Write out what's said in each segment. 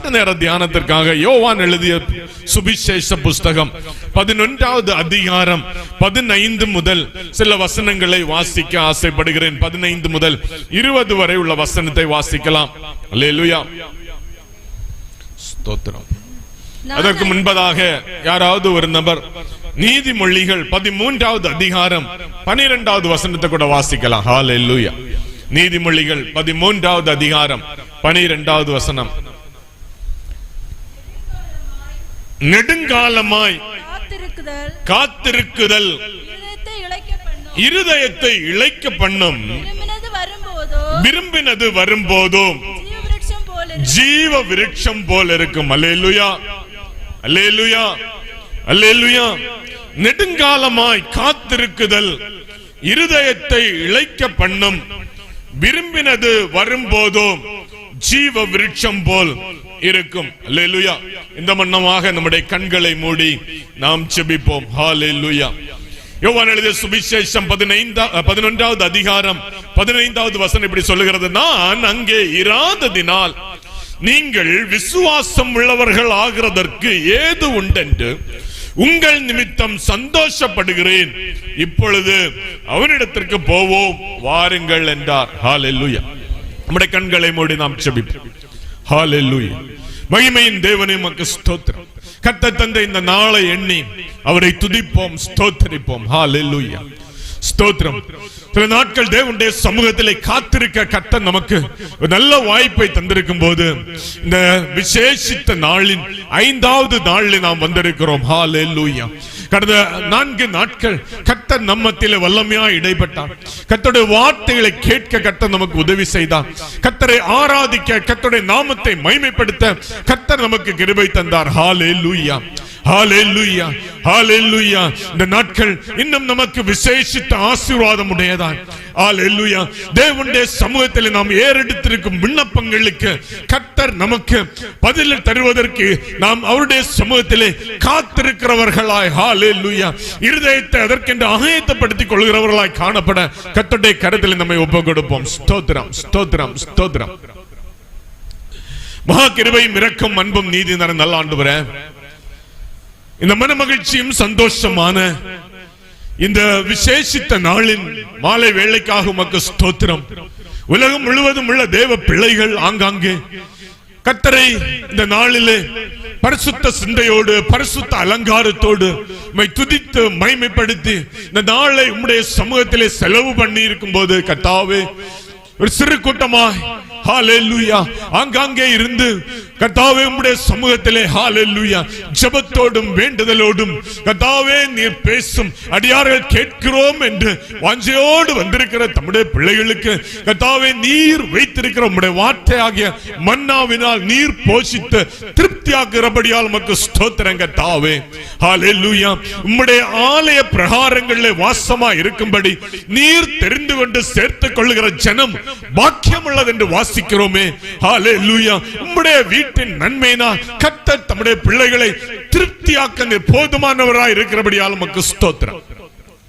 சற்று நேர தியானத்திற்காக யோவான் எழுதிய சுவிசேஷ புஸ்தகம் 11வது அதிகாரம் 15 முதல் சில வசனங்களை வாசிக்க ஆசைப்படுகிறேன். 15 முதல் 20 வரை உள்ள வசனத்தை வாசிக்கலாம். அல்லேலூயா, ஸ்தோத்திரம். அதற்கு முன்பதாக யாராவது ஒரு நபர் நீதிமொழிகள் 13வது அதிகாரம் 12வது வசனத்தை கூட வாசிக்கலாம். ஹல்லேலூயா. நீதிமொழிகள் 13வது அதிகாரம் 12வது வசனம். நெடுங்காலமாய் காத்திருக்குதல் இருதயத்தை இளைக்க பண்ணும், விரும்பினது வரும்போதும் ஜீவ விருட்சம் போல இருக்கும். அல்லேலூயா, அல்லேலூயா, அல்லேலூயா. நெடுங்காலமாய் காத்திருக்குதல் இருதயத்தை இளைக்க பண்ணும், விரும்பினது வரும்போதும் ஜீவ விருட்சம் போல் இருக்கும். அல்லேலூயா. இந்த வண்ணமாக நம்முடைய கண்களை மூடி நாம் ஜெபிப்போம். ஹல்லேலூயா. யோவான் எழுதிய சுவிசேஷம் 11வது அதிகாரம் 15வது வசனம் இப்படி சொல்லுகிறது. நான் அங்கே இராததினால் நீங்கள் விசுவாசம் உள்ளவர்கள் ஆகிறதற்கு ஏது உண்டென்று உங்கள் நிமித்தம் சந்தோஷப்படுகிறேன். இப்பொழுது அவனிடத்திற்கு போவோம், வாருங்கள் என்றார். ஹல்லேலூயா. நம்முடைய கண்களை மூடி நாம் ஜெபிப்போம். ஹல்லேலூயா. மகிமையின் தேவனே உமக்கு ஸ்தோத்திரம். கர்த்தர் தந்த இந்த நாளை எண்ணி அவரை துதிப்போம், ஸ்தோத்திரிப்போம். ஹல்லேலூயா, ஸ்தோத்திரம். சில நாட்கள் தேவனுடைய சமூகத்திலே காத்திருக்க கர்த்தர் நமக்கு நல்ல வாய்ப்பை தந்திருக்கும் போது இந்த விசேஷித்த நாளின் 5வது நாளில் நாம் வந்திருக்கிறோம். ஹல்லேலூயா. கடந்த 4 நாட்கள் கர்த்தர் நம்மத்திலே வல்லமையாய் இடைப்பட்டார். கர்த்தருடைய வார்த்தைகளை கேட்க கர்த்தர் நமக்கு உதவி செய்தார். கர்த்தரை ஆராதிக்க, கர்த்தருடைய நாமத்தை மகிமைப்படுத்த கர்த்தர் நமக்கு கிருபை தந்தார். ஹல்லேலூயா, ஹல்லேலூயா, ஹல்லேலூயா. இந்த நாட்கள் இன்னும் நமக்கு விசேஷித்த ஆசீர்வாதம் உடையதாய். ஹல்லேலூயா. தேவனுடைய சமூகத்தில் நாம் ஏறெடுத்திருக்கும் விண்ணப்பங்களுக்கு கர்த்தர் நமக்கு பதில் தருவதற்கு நாம் அவருடைய சமூகத்திலே காத்திருக்கிறவர்களாய், ஹல்லேலூயா, இருதயத்தை அதற்கென்று ஆயத்தப்படுத்திக் கொள்கிறவர்களாய் காணப்பட கர்த்தருடைய கரத்தில் நம்மை ஒப்புக் கொடுப்போம். ஸ்தோத்திரம், ஸ்தோத்திரம், ஸ்தோத்திரம். மகா கிருபையும் இரக்கம் அன்பும் நீதி நிறைந்த நல்ல ஆண்டவரே, இந்த மன மகிழ்ச்சியும் சந்தோஷமான இந்த விசேஷித்த நாளின் மாலை வேளைக்காக உமக்கு ஸ்தோத்திரம். உலகம் முழுவதும் உள்ள தேவ பிள்ளைகள் ஆங்காங்கே கர்த்தரை இந்த நாளிலே பரிசுத்த சிந்தையோடு, பரிசுத்த அலங்காரத்தோடு உம்மை துதித்து மகிமைப்படுத்தி இந்த நாளை உம்முடைய சமூகத்திலே செலவு பண்ணி இருக்கும் போது கர்த்தாவே, ஒரு சிறு கூட்டமாய் ஹல்லேலூயா ஆங்காங்கே இருந்து கர்த்தாவே உம்முடைய சமூகத்திலே ஹல்லேலூயா ஜெபத்தோடும் வேண்டுதலோடும் கர்த்தாவே நீர் பேசும் அடியார்கள் கேட்கிறோம் என்று வாஞ்சையோடு வந்திருக்கிற தம்முடைய பிள்ளைகளுக்கு கர்த்தாவே நீர் வைத்திருக்கிற உம்முடைய வார்த்தையாகிய மன்னாவினால் நீர் போஷித்து திருப்தியாக்குறபடியால் உமக்கு ஸ்தோத்திரம் கர்த்தாவே. ஹல்லேலூயா. உம்முடைய ஆலய பிரகாரங்களிலே வாசமா இருக்கும்படி நீர் தெரிந்து கொண்டு சேர்த்துக் கொள்ளுகிற ஜனம் பாக்கியம் உள்ளது என்று வாசிக்கிறோமே. ஹல்லேலூயா. உம்முடைய வீட்டின் நன்மையினால் கர்த்தர் தம்முடைய பிள்ளைகளை திருப்தியாக்க போதுமானவராய் இருக்கிறபடியால் உமக்கு ஸ்தோத்திரம்.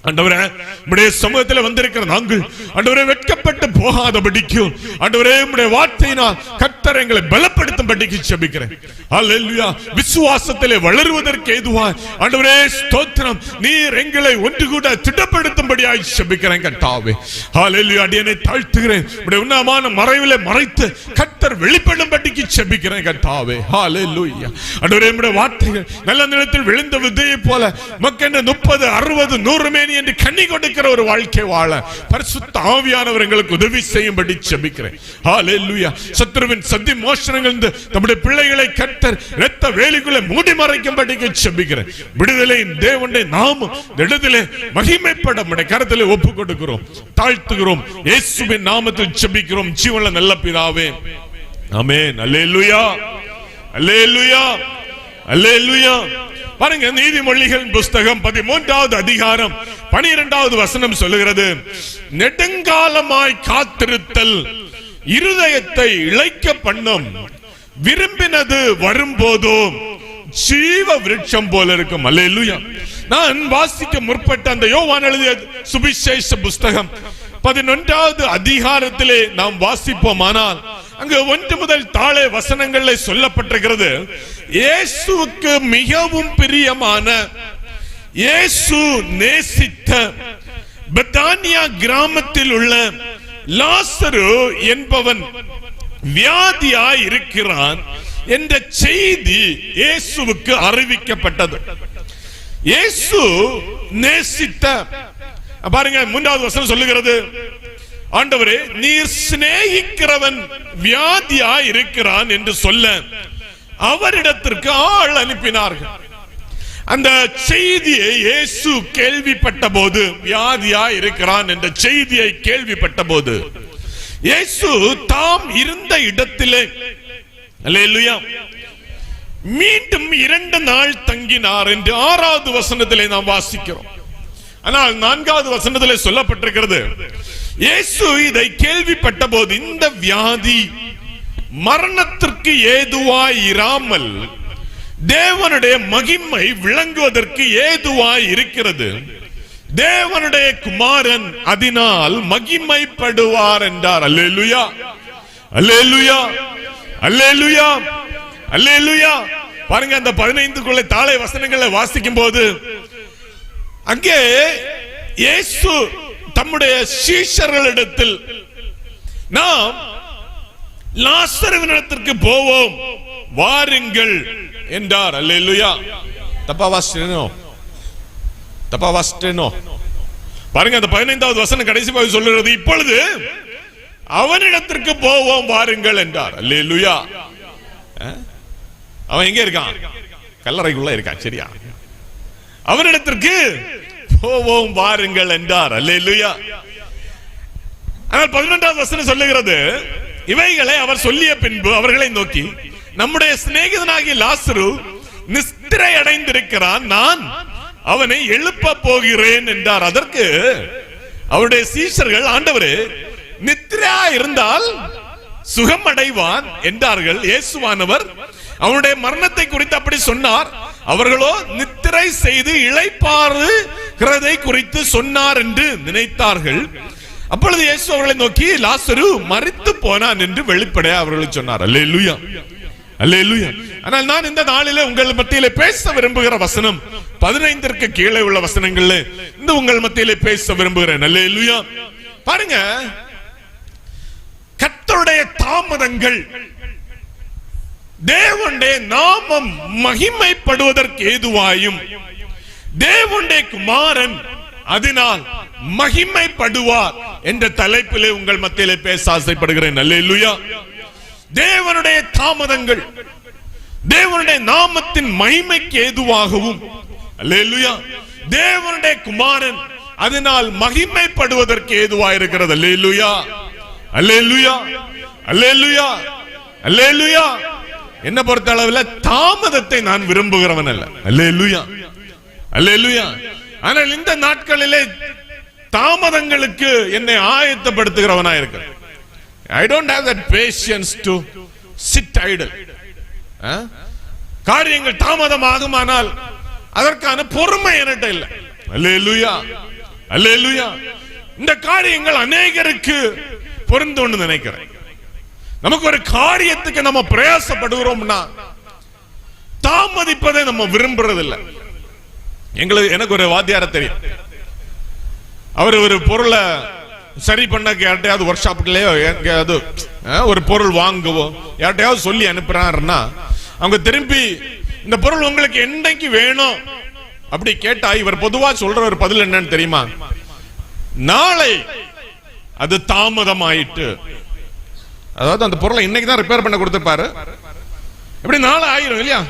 ஆண்டவரே, உம்முடைய சமூகத்தில் வந்திருக்கிற நாங்கள் ஆண்டவரே வெட்கப்பட்டு போகாதபடிக்கு ஆண்டவரே உம்முடைய வார்த்தையினால் கர்த்தர் எங்களை பலப்படுத்தும்படிக்கு ஜெபிக்கிறேன். ஹல்லேலூயா. விசுவாசத்திலே வளருவதற்கு ஏதுவாய் ஆண்டவரே ஸ்தோத்திரம், நீர் எங்களை ஒன்று கூட திடப்படுத்தும்படியாய் ஜெபிக்கிறேன் கர்த்தாவே. ஹல்லேலூயா. அடியேனை தாழ்த்துகிறேன். உம்முடைய உன்னதமான மறைவிலே மறைத்து கர்த்தர் வெளிப்படும்படிக்கு ஜெபிக்கிறேன் கர்த்தாவே. ஹல்லேலூயா. ஆண்டவரே உம்முடைய வார்த்தைகள் நல்ல நிலத்தில் விழுந்த விதையை போல மக்கள் 30, 60, 100 என்று கண்ணி கொடுக்கிற ஒரு வாழ்க்கை வாழ பரிசுத்த ஆவியானவர் எங்களுக்கு உதவி செய்யும்படி ஜெபிக்கிறேன். ஹல்லேலூயா. சத்துருவின் சதி மோசனங்கள் நம்முடைய பிள்ளைகளை கர்த்தர் இரத்த வேலிக்குள்ளே மூடி மறைக்கும்படி ஜெபிக்கிறேன். விடுதலையின் தேவனுடைய நாமம் இடத்திலே மகிமைப்பட நம்முடைய கரத்திலே ஒப்புக் கொடுக்கிறோம், தாழ்த்துகிறோம். இயேசுவின் நாமத்தில் ஜெபிக்கிறோம் ஜீவனுள்ள நல்ல பிதாவே, ஆமென். அல்லேலூயா, அல்லேலூயா, அல்லேலூயா. பாருங்க, நீதிமொழிகள் புஸ்தகம் 13வது அதிகாரம் 12வது வசனம் சொல்லுகிறது, நெடுங்காலமாய் காத்திருத்தல் இருதயத்தை இளைக்க பண்ணும், விரும்பினது வரும்போதும் ஜீவ விருட்சம் போல இருக்கும். அல்லேலூயா. நான் வாசிக்க முற்பட்ட அந்த யோவான் எழுதிய சுவிசேஷ புஸ்தகம் 11வது அதிகாரத்திலே நாம் வாசிப்போமானால் அங்கு 1 முதல் தாழே வசனங்களில் சொல்லப்பட்டிருக்கிறது, இயேசுவுக்கு மிகவும் பிரியமான, இயேசு நேசித்த பெத்தானியா கிராமத்தில் உள்ள லாசரு என்பவன் வியாதியாய் இருக்கிறான் என்ற செய்தி இயேசுவுக்கு அறிவிக்கப்பட்டது. இயேசு நேசித்த, பாருங்க 3வது வசனம் சொல்லுகிறது, ஆண்டவரே நீர் சிநேகிக்கிறவன் வியாதியாய் இருக்கிறான் என்று சொல்ல அவரிடத்திற்கு ஆள் அனுப்பினார்கள். அந்த செய்தியை இயேசு கேள்விப்பட்ட போது, வியாதியா இருக்கிறான் என்ற செய்தியை கேள்விப்பட்ட போது, இயேசு தாம் இருந்த இடத்திலே அல்லேலூயா மீண்டும் 2 நாள் தங்கினார் என்று 6வது வசனத்திலே நாம் வாசிக்கிறோம். ஆனால் 4வது வசனத்திலே சொல்லப்பட்டிருக்கிறது, இயேசு இதை கேள்விப்பட்ட போது, இந்த வியாதி மரணத்திற்கு ஏதுவாய் இராமல் தேவனுடைய மகிமை விளங்குவதற்கு ஏதுவாய் இருக்கிறது, தேவனுடைய குமாரன் அதனால் மகிமைப்படுவார் என்றார். அல்லேலூயா, அல்லேலூயா, அல்லேலூயா, அல்லேலூயா. பாருங்க, அந்த 15க்குள்ள தாழை வசனங்களை வாசிக்கும் போது அங்கே இயேசு தம்முடைய சீஷர்களிடத்தில், நாம் லாசருவினிடத்திற்கு போவோம் வாருங்கள் என்றார். அல்லேலூயா. தப்பா வாசிட்டேனோ? பாருங்க, அந்த 15வது வசனம் கடைசி பகுதி சொல்லுகிறது, இப்பொழுது அவனிடத்திற்கு போவோம் வாருங்கள் என்றார். அல்லேலூயா. அவன் எங்க இருக்கான்? கல்லறைக்குள்ள இருக்கான். சரியா? அவனிடத்திற்கு போவோம் வாருங்கள் என்றார். அல்லேலூயா. ஆனால் 11வது வசனம் சொல்லுகிறது, இவைகளை அவர் சொல்லிய பின்பு அவர்களை நோக்கி, நம்முடைய சிநேகிதனாகிய லாசரு நித்திரை அடைந்திருக்கிறான், நான் அவனை எழுப்ப போகிறேன் என்றார். அதற்கு அவருடைய சீஷர்கள், ஆண்டவரே நித்திரையா இருந்தால் சுகம் அடைவான் என்றார்கள். இயேசுவானவர் அவனுடைய மரணத்தை குறித்து அப்படி சொன்னார், அவர்களோ நித்திரை செய்து இளைப்பாறுகிறதை குறித்து சொன்னார் என்று நினைத்தார்கள். அப்பொழுது இயேசு அவர்களை நோக்கி, லாசரு மரித்து போனான் என்று வெளிப்படையா அவர்களுக்கு சொன்னார். அல்லேலூயா, அல்லேலூயா. ஆனால் நான் இந்த நாளிலே உங்கள் மத்தியிலே பேச விரும்புகிற வசனம் 15ற்கு கீழே உள்ள வசனங்கள்ல இந்த உங்கள் மத்தியிலே பேச விரும்புகிறேன். அல்லேலூயா. பாருங்க, கர்த்தருடைய தாமதங்கள் தேவனுடைய நாமம் மகிமைப்படுவதற்கு ஏதுவாயும், தேவனுடைய குமாரன் அதனால் மகிமைப்படுவார் என்ற தலைப்பிலே உங்கள் மத்தியிலே பேச ஆசைப்படுகிறேன். அல்லேலூயா. தேவனுடைய தாமதங்கள் தேவனுடைய நாமத்தின் மகிமைக்கு ஏதுவாகவும், அல்லேலூயா, தேவனுடைய குமாரன் அதனால் மகிமைப்படுவதற்கு ஏதுவாயிருக்கிறது. அல்லேலூயா, அல்லேலூயா, அல்லேலூயா, அல்லேலூயா. என்ன பொறுத்த அளவில் தாமதத்தை நான் விரும்புகிறவன் அல்ல. அல்லேலூயா, அல்லேலூயா. ஆனால் இந்த நாட்களிலே தாமதங்களுக்கு என்னை ஆயத்தப்படுத்துகிறவனா இருக்கு. I don't have that patience to sit idle. காரியங்கள் தாமதமாகுமானால் அதற்கான பொறுமை என்கிட்ட இல்லை. அல்லேலூயா, அல்லேலூயா. இந்த காரியங்கள் அநேகருக்கு பொருந்தும்னு நினைக்கிறேன். நமக்கு ஒரு காரியத்துக்கு நம்ம பிரயாசப்படுகிறோம்னா தாமதிப்பதை நம்ம விரும்புறது இல்லை. எனக்கு ஒரு வாத்தியார தெரியும், அவர் ஒரு பொருளை சரி பண்ண யார்ட்டையாவது ஒர்க் ஷாப்லயோ எங்கேயாவது ஒரு பொருள் வாங்குவோ யார்ட்டையாவது சொல்லி அனுப்புறாருன்னா, அவங்க திரும்பி இந்த பொருள் உங்களுக்கு என்னைக்கு வேணும் அப்படி கேட்டா இவர் பொதுவா சொல்ற ஒரு பதில் என்னன்னு தெரியுமா? நாளை அது தாமதமாயிட்டு. அதாவது அந்த பொருளை இன்னைக்கு தான் ரிப்பேர் பண்ண கொடுத்திருப்பாரு, எப்படி நாளை ஆயிரும் இல்லையா?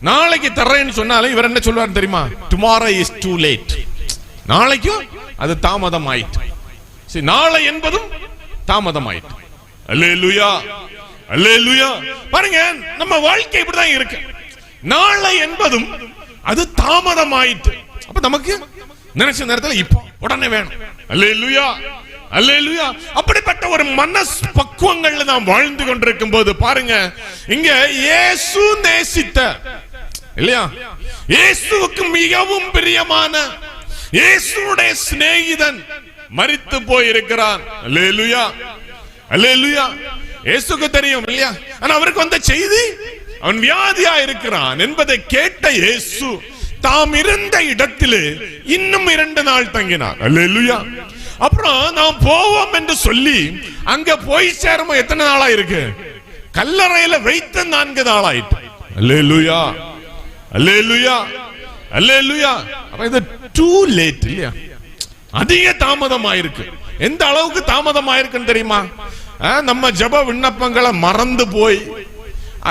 நாளைக்கு தர்றேன்னு சொன்னாலும் இவர் என்ன சொல்வார் தெரியுமா? Tomorrow is too late. நாளைக்கும் அது தாமதம் ஆயிட்டு. நாளை என்பதும் தாமதம் ஆயிட்டு. அல்லேலூயா, அல்லேலூயா. பாருங்க, நம்ம வாழ்க்கை இப்படிதான் இருக்கு. நாளை என்பதும் அது தாமதம் ஆயிட்டு. அப்ப நமக்கு நினைச்ச நேரத்தில் இப்போ உடனே வேணும். அல்லேலூயா, அல்லேலூயா. அப்படிப்பட்ட ஒரு மனஸ் பக்குவங்கள்ல நாம் வாழ்ந்து கொண்டிருக்கும் போது பாருங்க, இங்க இயேசு நேசித்த இல்லையா, இயேசுவுக்கு மிகவும் பிரியமான இயேசுவுடைய சிநேகிதன் மரித்து போயிருக்கிறான். அல்லேலூயா, அல்லேலூயா. இயேசுக்கு தெரியும் இல்லையா? ஆனா அவருக்கு வந்த செய்தி அவன் வியாதியா இருக்கிறான் என்பதை கேட்ட இயேசு தாம் இருந்த இடத்திலே இன்னும் 2 நாள் தங்கினார். அல்லேலூயா. அப்புறம் நாம் போவோம் என்று சொல்லி அங்க போய் சேரும் எத்தனை நாளா இருக்கு? கல்லறையில வைத்த 4 நாள் ஆயிட்டு. அல்லேலூயா, அல்லேலூயா, அல்லேலூயா. அப்ப இது டூ லேட் இல்லையா? அதிக தாமதமாயிருக்கு. எந்த அளவுக்கு தாமதமாயிருக்குன்னு தெரியுமா? நம்ம ஜெப விண்ணப்பங்களை மறந்து போய்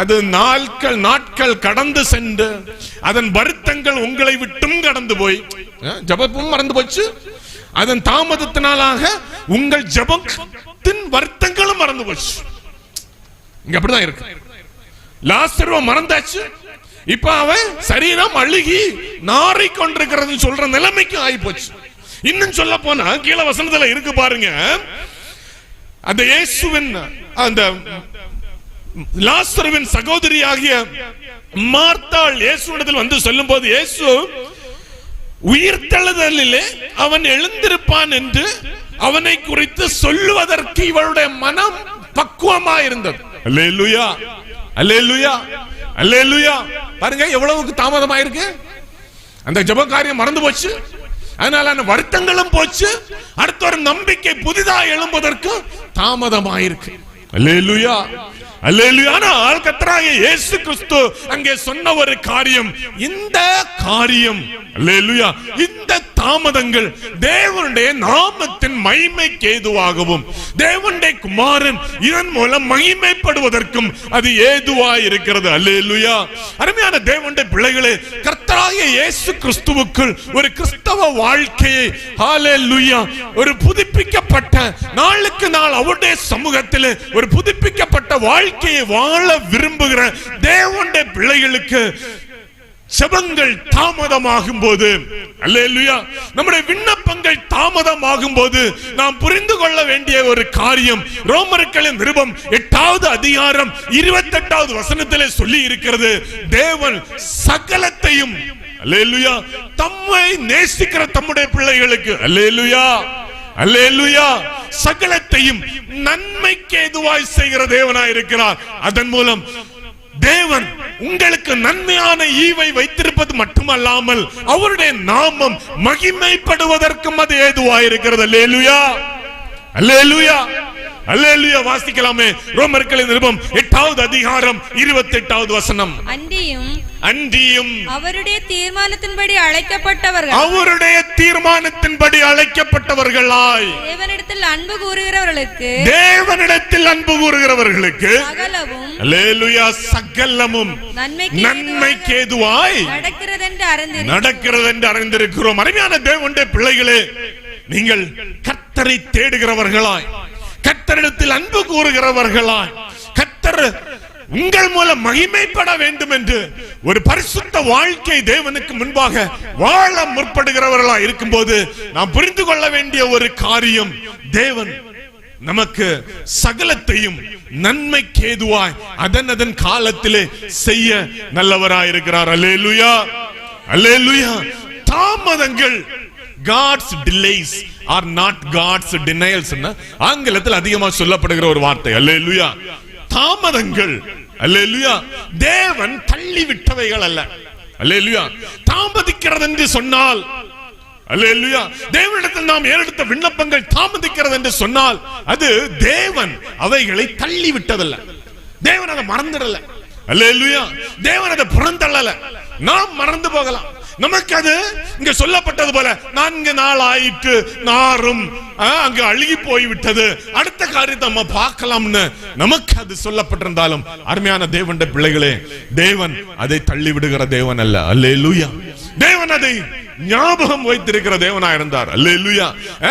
அது நாட்கள் கடந்து சென்று அதன் வருத்தங்கள் உங்களை விட்டும் கடந்து போய் ஜெபமும் மறந்து போச்சு. அதன் தாமதத்தினாலாக உங்கள் ஜெபத்தின் வருத்தங்களும் மறந்து போச்சு. இங்க அப்படிதான் இருக்கு. லாசருவை மறந்தாச்சு, இப்ப அவன் சரீரம் அழுகி நாறி கொண்டிருக்கிறது சொல்ற நிலைமைக்கு ஆகி போச்சு. இன்னும் சொல்ல போனா கீழ வசனத்துல இருக்கு பாருங்க, அந்த இயேசுவின் அந்த லாசருவின் சகோதரி ஆகிய மார்த்தாள் இயேசுவிடத்தில் வந்து சொல்லும் போது, இயேசு உயிர்த்தெழுதலிலே அவன் எழுந்திருப்பான் என்று அவனை குறித்து சொல்லுவதற்கு இவளுடைய மனம் பக்குவமா இருந்தது. அல்லேலூயா, அல்லேலூயா, அல்லேலூயா. பாருங்க எவ்வளவுக்கு தாமதமாயிருக்கு. அந்த ஜெப காரியம் மறந்து போச்சு, அதனால வருத்தங்களும் போச்சு. அடுத்த ஒரு நம்பிக்கை புதிதாக எழும்புவதற்கு தாமதமாயிருக்கு. அல்லேலூயா, அல்லேலூயா. ஆனால் கர்த்தராகிய இயேசு கிறிஸ்து அங்கே சொன்ன ஒரு காரியம், இந்த காரியம் அல்லேலூயா, இந்த தாமதங்கள் தேவனுடைய நாமத்தின் மகிமைக்கு ஏதுவாகவும் தேவனுடைய குமாரன் இதன் மூலம் மகிமைப்படுவதற்கும் அது ஏதுவாய் இருக்கிறது. அல்லேலூயா. அருமையான தேவனுடைய பிள்ளைகளே, கர்த்தராகிய இயேசு கிறிஸ்துவுக்குள் ஒரு கிறிஸ்தவ வாழ்க்கையை ஹல்லேலூயா ஒரு புதுப்பிக்கப்பட்ட நாளுக்கு நாள் அவருடைய சமூகத்தில் ஒரு புதுப்பிக்கப்பட்ட வாழ்க்கையை வாழ விரும்புகிற தேவனுடைய பிள்ளைகளுக்கு ஜெபங்கள் தாமதமாகும் போது, அல்லேலூயா, நம்முடைய விண்ணப்பங்கள் தாமதமாகும் போது நாம் புரிந்து கொள்ள வேண்டிய ஒரு காரியம், ரோமர்களின் நிருபம் 8வது அதிகாரம் 28வது வசனத்திலே சொல்லி இருக்கிறது, தேவன் சகலத்தையும் அல்லேலூயா தம்மை நேசிக்கிற தம்முடைய பிள்ளைகளுக்கு அல்லேலூயா, அல்லேலூயா சகலத்தையும் நன்மைக்கு ஏதுவாய் செய்கிற தேவனாய் இருக்கிறார். அதன் மூலம் தேவன் உங்களுக்கு நன்மையான ஈவை வைத்திருப்பது மட்டுமல்லாமல் அவருடைய நாமம் மகிமைப்படுவதற்கும் அது ஏதுவாயிருக்கிறது. அல்லேலூயா, அல்லேலூயா, அல்லேலூயா. வாசிக்கலாமே ரோமர்களின் நிருபம் 8வது அதிகாரம் 28வது வசனம். அன்றியும் அவருடைய தீர்மானத்தின்படி அழைக்கப்பட்டவர்களாய் தேவனிடத்தில் அன்பு கூறுகிறவர்களுக்கு அல்லேலூயா சகலமும் நன்மைக்கு ஏதுவாய் நடக்கிறது என்று அறிந்திருக்கிறோம். அருமையான தேவனுடைய பிள்ளைகளே, நீங்கள் கர்த்தரை தேடுகிறவர்களாய், கர்த்தரிடத்தில் அன்பு கூறுகிறவர்களாய், கர்த்தர் உங்கள் மூலம் மகிமைப்பட வேண்டும் என்று ஒரு பரிசுத்த வாழ்க்கை தேவனுக்கு முன்பாக வாழ முற்படுகிறவர்களாய் இருக்கும்போது நாம் புரிந்து கொள்ள வேண்டிய ஒரு காரியம், தேவன் நமக்கு சகலத்தையும் நன்மைக்கு ஏதுவாய் அதன் காலத்திலே செய்ய நல்லவராயிருக்கிறார். அல்லேலூயா, அல்லேலூயா. தாமதங்கள், God's delays are not God's denials ஆங்கிலத்தில் அதிகமாக சொல்லப்படுகிற ஒரு வார்த்தை. அல்லேலூயா. தாமதங்கள் அல்லேலூயா தேவன் தள்ளிவிட்டவைகள் அல்ல. அல்லேலூயா. தாமதிக்கிறது என்று சொன்னால், அல்லேலூயா, தேவனிடத்தில் நாம் ஏறெடுத்த விண்ணப்பங்கள் தாமதிக்கிறது என்று சொன்னால் அது தேவன் அவைகளை தள்ளி விட்டதல்ல, தேவன் அதை மறந்துடல. அல்லேலூயா. தேவன் அதை புறந்தள்ளல. நாம் மறந்து போகலாம். நமக்கு அது இங்க சொல்லப்பட்டது போல 4 நாள் ஆயிட்டு நாரும் அங்கு அழுகி போய்விட்டது, அடுத்த காரியத்தை நம்ம பார்க்கலாம்னு நமக்கு அது சொல்லப்பட்டிருந்தாலும் அருமையான தேவனுடைய பிள்ளைகளே, தேவன் அதை தள்ளி விடுகிற தேவன் அல்ல. அல்லேலூயா. தேவன் அதை ஞாபகம் வைத்திருக்கிற தேவனா இருந்தார். அல்லேலூயா.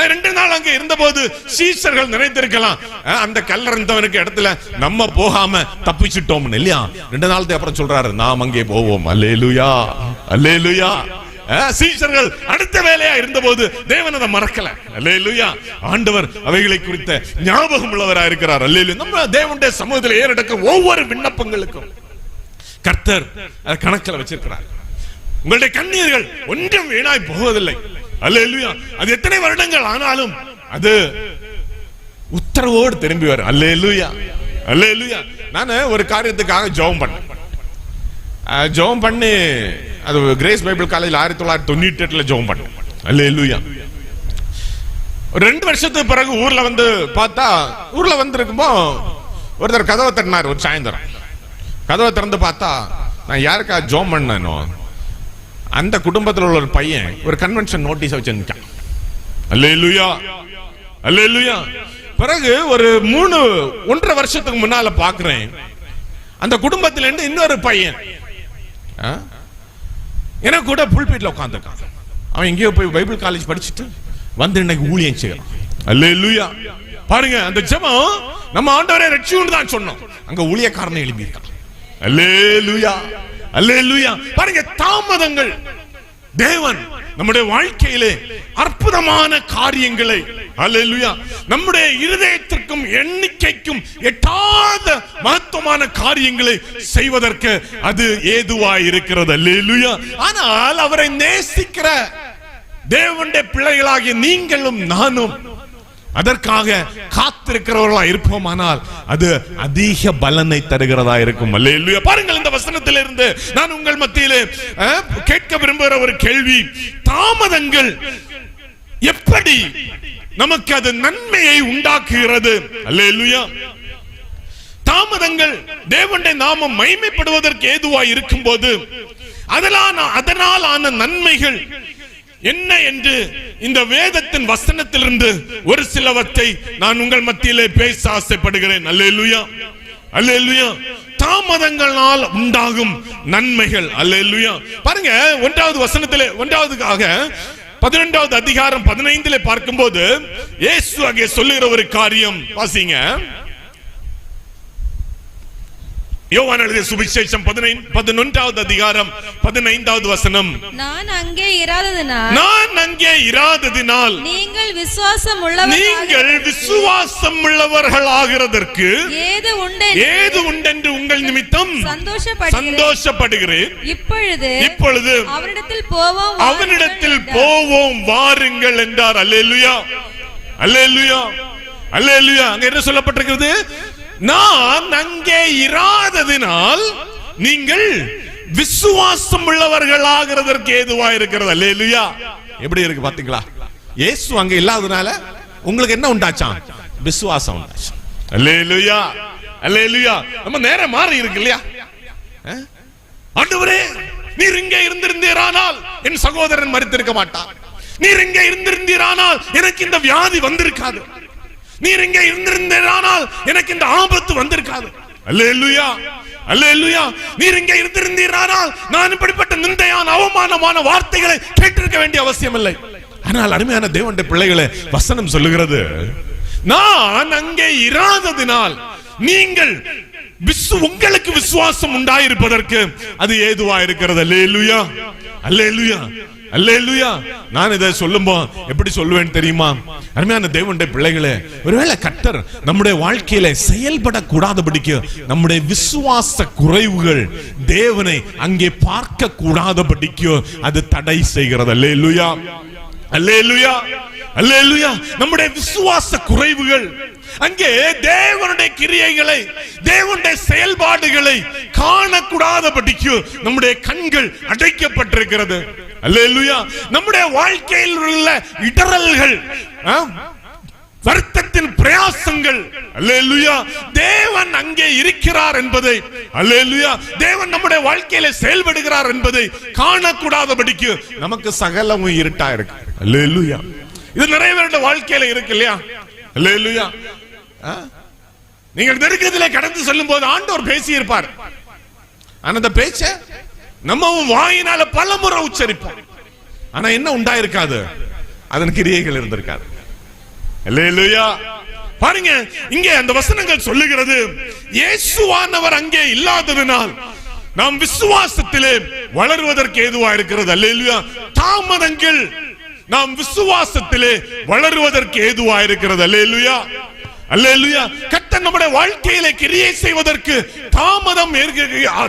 2 நாள் அங்க இருந்தபோது சீஷர்கள் நினைத்திருக்கலாம், அந்த கல்லறைந்தவனுக்கு இடத்துல நம்ம போகாம தப்பிச்சிட்டோம் இல்லையா. 2 நாளுக்கு அப்புறம் சொல்றாரு, நாம் அங்கே போவோம். அல்லேலூயா, அல்லேலூயா. சீஷர்கள் அடுத்த வேலையா இருந்தபோது தேவன் அதை மறக்கல. அல்லேலூயா. ஆண்டவர் அவைகளை குறித்த ஞாபகம் உள்ளவரா இருக்கிறார். அல்லேலூயா. நம்ம தேவனுடைய சமூகத்தில் ஏறெடுக்க ஒவ்வொரு விண்ணப்பங்களுக்கும் கர்த்தர் கணக்கில் வச்சிருக்கிறார். உங்களுடைய கண்ணீர்கள் ஒன்றும் வீணாய் போவதில்லை. அல்லேலூயா. அது எத்தனை வருடங்கள் ஆனாலும் அது உத்தரவோடு திரும்பி வரும். அல்லேலூயா, அல்லேலூயா. நான் ஒரு காரியத்துக்காக ஜெபம் பண்ணி அது கிரேஸ் பைபிள் காலேஜில் 1998 ஜெபம் பண்ணேன். அல்லேலூயா. 2 வருஷத்துக்கு பிறகு ஊர்ல வந்து பார்த்தா, ஊர்ல வந்து இருக்கும்போ ஒருத்தர் கதவை திறனார். ஒரு சாயந்தரம் கதவை திறந்து பார்த்தா, நான் யாருக்கா ஜெபம் பண்ணனோ அந்த குடும்பத்தில் உள்ள ஒரு பையன் ஒரு கன்வென்ஷன் நோட்டீஸ் வச்சு நிற்கான். அல்லேலூயா, அல்லேலூயா. பிறகு ஒரு 1.5 வருஷத்துக்கு முன்னால பாக்குறேன், அந்த குடும்பத்துல இருந்து இன்னொரு பையன் எனக்கு கூட புல்பீட்ல உட்கார்ந்துருக்கான். அவன் எங்கேயோ போய் பைபிள் காலேஜ் படிச்சுட்டு வந்து இன்னைக்கு ஊழியம் செய்யறான். அல்லேலூயா. பாருங்க, அந்த ஜெபம் நம்ம ஆண்டவரே ரட்சியும்னு தான் சொன்னோம், அங்க ஊழியக்காரனை எழுப்பி இருக்கான். அல்லேலூயா, அல்லேலூயா. பாருங்க, தாமதங்கள் தேவன் நம்முடைய வாழ்க்கையிலே அற்புதமான காரியங்களை, அல்லேலூயா, நம்முடைய இருதயத்திற்கும் எண்ணிக்கைக்கும் எட்டாத மகத்துவமான காரியங்களை செய்வதற்கு அது ஏதுவாய் இருக்கிறது. அல்லேலூயா. ஆனால் அவரை நேசிக்கிற தேவனுடைய பிள்ளைகளாகிய நீங்களும் நானும் அதற்காக காத்திருக்கிறவர்களா இருப்போமானால் அது அதிக பலனை தருகிறதா இருக்கும். அல்லேலூயா. பாருங்கள், இந்த வசனத்திலிருந்து நான் உங்கள் மத்தியிலே கேட்க விரும்புகிற ஒரு கேள்வி, தாமதங்கள் எப்படி நமக்கு அது நன்மையை உண்டாக்குகிறது? அல்லேலூயா. தாமதங்கள் தேவனுடைய நாமம் மகிமைப்படுவதற்கு ஏதுவாய் இருக்கும் போது அதனால் ஆன நன்மைகள் என்ன என்று இந்த வேதத்தின் வசனத்திலிருந்து ஒரு சிலவற்றை நான் உங்கள் மத்தியிலே பேச ஆசைப்படுகிறேன். அல்லேலூயா, அல்லேலூயா. தாமதங்களால் உண்டாகும் நன்மைகள். அல்லேலூயா. பாருங்க, 1வது வசனத்திலே 1வதுக்காக 12வது அதிகாரம் 15 பார்க்கும்போது இயேசு அங்கே சொல்லுகிற ஒரு காரியம் வாசிங்க. யோவான் எழுதிய சுவிசேஷம் 11வது அதிகாரம் 15வது வசனம். நான் அங்கே இராததினால் நீங்கள் விசுவாசம் உள்ளவர்களாகிறதற்கு ஏது உண்டென்று உங்கள் நிமித்தம் சந்தோஷப்படுகிறேன். இப்பொழுது அவனிடத்தில் போவோம் வாருங்கள் என்றார். அல்லேலூயா, அல்லேலூயா, அல்லேலூயா. அங்க என்ன சொல்லப்பட்டிருக்கிறது? நான் அங்கே இராததினால் நீங்கள் விசுவாசம் உள்ளவர்களாகிறதற்கு ஏதுவா இருக்கிறது. அல்லேலூயா. எப்படி இருக்கு பாத்தீங்களா? இயேசு அங்க இல்லாதனால உங்களுக்கு என்ன உண்டாச்சாம்? விசுவாசம் உண்டாச்சு. அல்லேலூயா, அல்லேலூயா. நம்ம நேரம் மாறி இருக்கு இல்லையா? ஆண்டவரே, நீர் இங்கே இருந்திருந்தீரானால் என் சகோதரன் மரித்திருக்க மாட்டார். நீர் இங்கே இருந்திருந்தீரானால் எனக்கு இந்த வியாதி வந்திருக்காது. நீர் இங்கே இருந்திருந்தீரானால் எனக்கு இந்த ஆபத்து வந்திருக்காது. அல்லேலூயா, அல்லேலூயா. நீர் இங்கே இருந்திருந்தீரானால் நான் இப்படிப்பட்ட நிந்தையான அவமானமான வார்த்தைகளை கேட்டிருக்க வேண்டிய அவசியம் இல்லை. ஆனால் அருமையான தேவனுடைய பிள்ளைகளே, வசனம் சொல்லுகிறது, நான் அங்கே இராததினால் நீங்கள் உங்களுக்கு விசுவாசம் உண்டாயிருப்பதற்கு அது ஏதுவா இருக்கிறது. அல்லேலூயா, அல்லேலூயா, அல்லேலூயா. நான் இதை சொல்லும்போ எப்படி சொல்லுவேன் தெரியுமா? அருமையான தேவனுடைய பிள்ளைகளே, ஒருவேளை கர்த்தர் நம்முடைய வாழ்க்கையில செயல்படக்கூடாதபடிக்கு நம்முடைய விசுவாச குறைவுகள் தேவனை அங்கே பார்க்க கூடாதபடிக்கு அது தடை செய்கிறது. அல்லேலூயா, அல்லேலூயா, அல்லேலூயா. நம்முடைய விசுவாச குறைவுகள் அங்கே தேவனுடைய கிரியைகளை, தேவனுடைய செயல்பாடுகளை காணக்கூடாதபடிக்கு நம்முடைய கண்கள் அடைக்கப்பட்டிருக்கிறது. அல்லேலூயா. நம்முடைய வாழ்க்கையில் உள்ள இடறல்கள், வருத்தத்தின் பிரயாசங்கள், அல்லேலூயா, தேவன் அங்கே இருக்கிறார் என்பதை, அல்லேலூயா, தேவன் நம்முடைய வாழ்க்கையில செயல்படுகிறார் என்பதை காணக்கூடாதபடிக்கு நமக்கு சகலமும் இருட்டா இருக்கு. அல்லேலூயா. இது நிறைய பேருடைய வாழ்க்கையில இருக்கு இல்லையா? அல்லேலூயா. நீங்கள் நெருக்கத்திலே கடந்து செல்லும் போது ஆண்டவர் பேசி இருப்பார். அந்த பேச்ச நம்ம வாயினால பல முறை உச்சரிப்போம். ஆனா என்ன உண்டாயிருக்காது? அதன் கிரியைகள் இருந்திருக்காது. அல்லேலூயா. பாருங்க, இங்கே அந்த வசனங்கள் சொல்லுகிறது, இயேசுவானவர் அங்கே இல்லாததினால் நாம் விசுவாசத்திலே வளருவதற்கு ஏதுவா இருக்கிறது. அல்லேலூயா. தாமதங்கள் நாம் விசுவாசத்திலே வளருவதற்கு ஏதுவா இருக்கிறது. அல்லேலூயா, அல்லேலூயா. கர்த்தர் நம்முடைய வாழ்க்கையிலே கிரியை செய்வதற்கு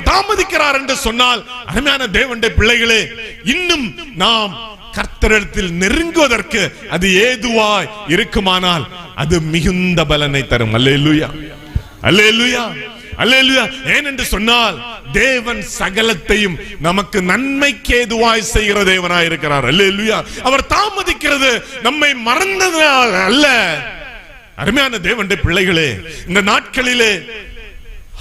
தாமதிக்கிறார் என்று சொன்னால், அருமையான தேவனுடைய பிள்ளைகளே, இன்னும் நாம் கர்த்தரிடத்தில் நெருங்குவதற்கு அது ஏதுவாய் இருக்குமானால் அது மிகுந்த பலனை தரும். அல்லேலூயா, அல்லேலூயா, அல்லேலூயா. ஏனென்று சொன்னால் தேவன் சகலத்தையும் நமக்கு நன்மைக்கு ஏதுவாய் செய்கிற தேவனாய் இருக்கிறார். அல்லேலூயா. அவர் தாமதிக்கிறது நம்மை மறந்ததனால் அல்ல. அருமையான தேவனுடைய பிள்ளைகளே, இந்த நாட்களிலே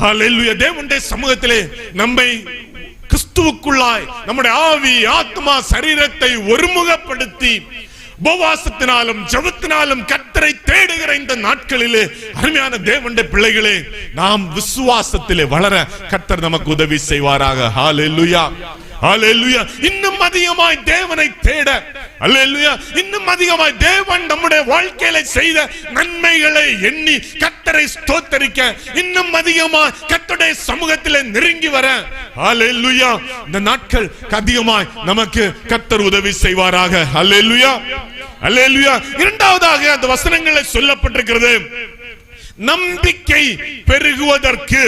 ஹல்லேலூயா தேவனுடைய சமூகத்திலே நம்மை கிறிஸ்துவுக்குள்ளாய் நம்முடைய ஆவி, ஆத்மா, சரீரத்தை ஒருமுகப்படுத்தி உபவாசத்தினாலும் ஜெபத்தினாலும் கர்த்தரை தேடுகிற இந்த நாட்களிலே அருமையான தேவனுடைய பிள்ளைகளே, நாம் விசுவாசத்திலே வளர கர்த்தர் நமக்கு உதவி செய்வாராக. ஹல்லேலூயா, ஹல்லேலூயா. இன்னும் அதிகமாய் தேவனை தேட, ஹல்லேலூயா, இன்னும் அதிகமாய் தேவன் நம்முடைய வாழ்க்கையில செய்த நன்மைகளை எண்ணி கர்த்தரை ஸ்தோத்தரிக்க, இன்னும் அதிகமாய் கர்த்தருடைய சமூகத்திலே நெருங்கி வர, ஹல்லேலூயா, இந்த நாட்கள் அதிகமாய் நமக்கு கர்த்தர் உதவி செய்வாராக. ஹல்லேலூயா, ஹல்லேலூயா. இரண்டாவதாக அந்த வசனங்களில் சொல்லப்பட்டிருக்கிறது, நம்பிக்கை பெருகுவதற்கு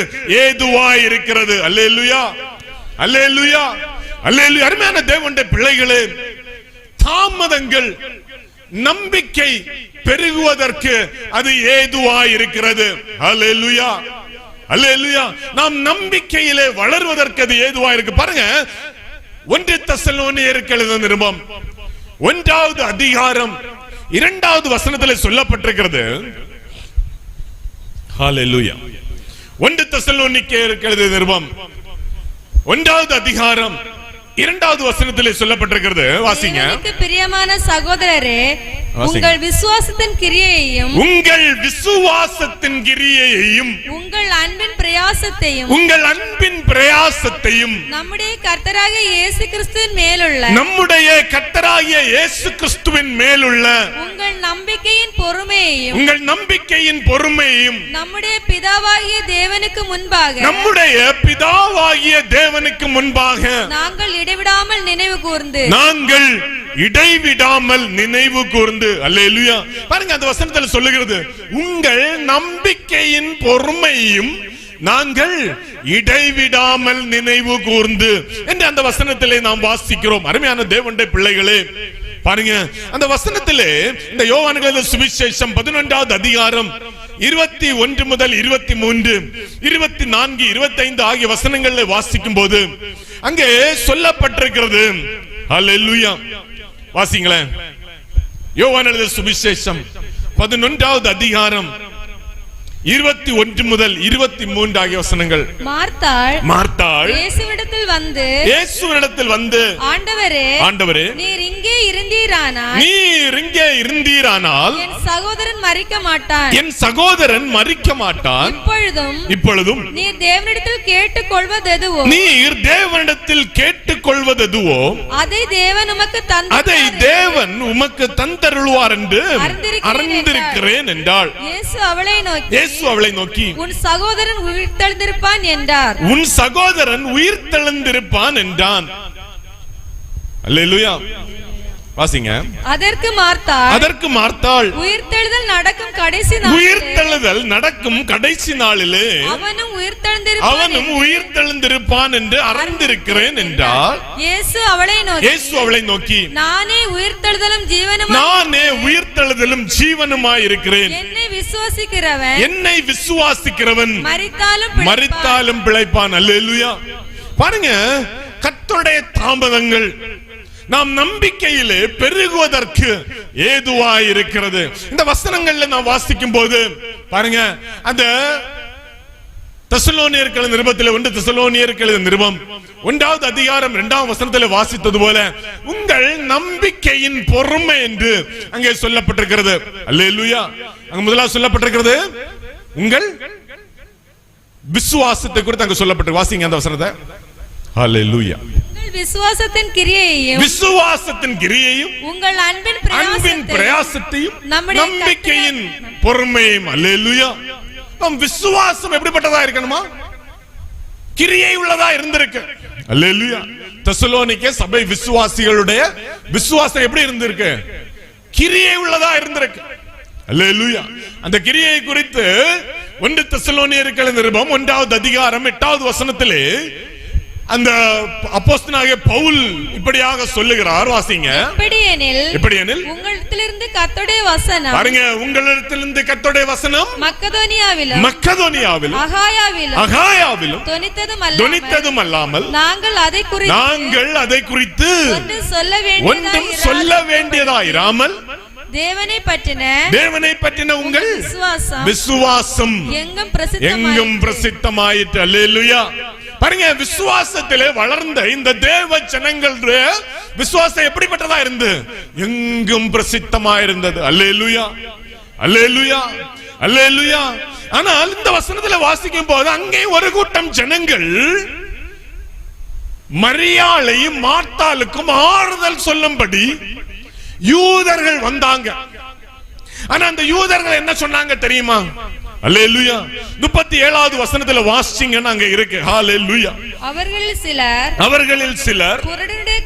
ஏதுவாய் இருக்கிறது. அல்லேலூயா, அல்லேலூயா, அல்லேலூயா. அருமையான தேவனுடைய பிள்ளைகளே, தாமதங்கள் நம்பிக்கை பெருகுவதற்கு அது ஏதுவாய் இருக்கிறது. அல்லேலூயா, அல்லேலூயா. நாம் நம்பிக்கையிலே வளர்வதற்கு அது ஏதுவாய் இருக்கு. பாருங்க, 1 தெசலோனியருக்கு எழுதின நிருபம் 1வது அதிகாரம் 2வது வசனத்திலே சொல்லப்பட்டிருக்கிறது. ஹல்லேலூயா. 1 தெசலோனிக்கேயருக்கு எழுதின நிருபம் 1வது அதிகாரம் 2வது வசனத்திலே சொல்லப்பட்டிருக்கிறது. வாசிங்க. எனக்கு பிரியமான சகோதரரே, உங்கள் விசுவாசத்தின் கிரியையையும் உங்கள் விசுவாசத்தின் கிரியையையும் உங்கள் அன்பின் பிரயாசத்தையும் உங்கள் அன்பின் பிரயாசத்தையும் நம்முடைய கர்த்தராகிய இயேசு கிறிஸ்துவின் மேலுள்ள நம்முடைய கர்த்தராகிய இயேசு கிறிஸ்துவின் மேலுள்ள உங்கள் நம்பிக்கையின் பொறுமையையும் உங்கள் நம்பிக்கையின் பொறுமையையும் நம்முடைய பிதாவாகிய தேவனுக்கு முன்பாக நம்முடைய பிதாவாகிய தேவனுக்கு முன்பாக நாங்கள் இடைவிடாமல் நினைவு கூர்ந்து நினைவு கூர்ந்து அல்லேலூயா. பாருங்க, அந்த வசனத்தில் சொல்லுகிறது, உங்கள் நம்பிக்கையின் பொறுமையும் நாங்கள் இடைவிடாமல் நினைவு கூர்ந்து என்று அந்த வசனத்திலே நாம் வாசிக்கிறோம். அருமையான தேவனுடைய பிள்ளைகளே, பாருங்க, அந்த வசனத்திலே இந்த யோவான் எழுதின சுவிசேஷம் 11வது அதிகாரம் 21 முதல் 23, 24, 25 ஆகிய வசனங்களை வாசிக்கும் போது அங்கே சொல்லப்பட்டிருக்கிறது. ஹல்லேலூயா. வாசிங்களேன். யோவான் எழுதின சுவிசேஷம் 11வது அதிகாரம் 21 முதல் 23 ஆகிய வசனங்கள். மார்த்தாள் இயேசுவினிடத்தில் வந்து ஆண்டவரே, நீர் இங்கே இருந்தீரானால் என் சகோதரன் மரிக்க மாட்டான். இப்பொழுதும் நீர் தேவனிடத்தில் கேட்டுக்கொள்வதெதுவோ அதை தேவன் உமக்கு தந்தருள்வார் என்று அறிந்திருக்கிறேன் என்றாள். இயேசு அவளை நோக்கி, உன் சகோதரன் உயிர்த்தெழுந்திருப்பான் என்றார். உன் சகோதரன் உயிர்த்தெழுந்திருப்பான் என்றான். அல்லேலூயா. வாசிங்க. அதற்கு மார்த்தாள் உயிர்த்தெழுதல் நடக்கும் கடைசி நாளிலே அவனும் உயிர்த்தெழுந்திருப்பான் என்று அறிந்திருக்கிறேன் என்றார். இயேசு அவளை நோக்கி, நானே உயிர்த்தெழுதலும் ஜீவனுமாய் இருக்கிறேன். என்னை விசுவாசிக்கிறவன் மரித்தாலும் பிழைப்பான். அல்லேலூயா. பாருங்க, கர்த்தருடைய தாமதங்கள் நாம் நம்பிக்கையிலே பெருகுவதற்கு ஏதுவாய் இருக்கிறது. இந்த வசனங்கள்ல நாம் வாசிக்கும் போது பாருங்க, அந்த தெசலோனியர்கள் நிருபத்தில் 1 தெசலோனியர்கள் நிருபம் 1வது அதிகாரம் 2வது வசனத்தில் வாசித்தது போல உங்கள் நம்பிக்கையின் பொறுமை என்று அங்கே சொல்லப்பட்டிருக்கிறது. அல்லேலூயா. அங்க முதலாவது சொல்லப்பட்டிருக்கிறது உங்கள் விசுவாசத்தை குறித்து அங்க சொல்லப்பட்டிருக்கு. வாசிங்க அந்த வசனத்தை. அல்லேலூயா. விசுவாசத்தின் கிரியையும் உங்கள் அன்பின் பிரயாசத்தையும் நம்பிக்கையின் பொறுமையும். அல்லேலூயா. நம் விசுவாசம் எப்படிப்பட்டதா இருக்கணுமா? கிரியை உள்ளதா இருந்திருக்கு. அல்லேலூயா. தெசலோனிக்கே சபை விசுவாசிகளுடைய விசுவாசம் எப்படி இருந்திருக்கு? கிரியை உள்ளதா இருந்திருக்கு. அல்லேலூயா. அந்த கிரியை குறித்து 1 தெசலோனியர்கள் நிருபம் 1வது அதிகாரம் 8வது வசனத்திலே அந்த அப்போஸ்தலனாகிய பவுல் இப்படியாக சொல்லுகிறார், வாசிங்க. எப்படியெனில் உங்களிடத்திலிருந்து கர்த்தருடைய வசனம், பாருங்க, உங்களிடத்திலிருந்து கர்த்தருடைய வசனம் மக்கதோனியாவிலும் அகாயாவிலும் தொனித்ததும் அல்லாமல் நாங்கள் அதை குறித்து ஒன்றும் சொல்ல வேண்டியதாயிராமல் தேவனை பற்றின உங்கள் விசுவாசம் எங்கும் பிரசித்தமாயிற்று. அல்லேலூயா. பாருங்க, விசுவாசத்திலே வளர்ந்த இந்த தேவ ஜனங்களுடைய விசுவாசம் எப்படிப்பட்டதா இருந்து எங்கும் பிரசித்தமா இருந்தது. அல்லேலூயா, அல்லேலூயா, அல்லேலூயா. ஆனால் இந்த வசனத்துல வாசிக்கும் போது அங்கே ஒரு கூட்டம் ஜனங்கள் மரியாளையும் மார்த்தாளுக்கும் ஆறுதல் சொல்லும்படி யூதர்கள் வந்தாங்க. ஆனா அந்த யூதர்கள் என்ன சொன்னாங்க தெரியுமா? அல்லேலூயா. 37வது வசனத்துல வாசிச்சீங்கன்னா அங்க இருக்கு. ஹalleluya. அவர்களில் சிலர் குருடருடைய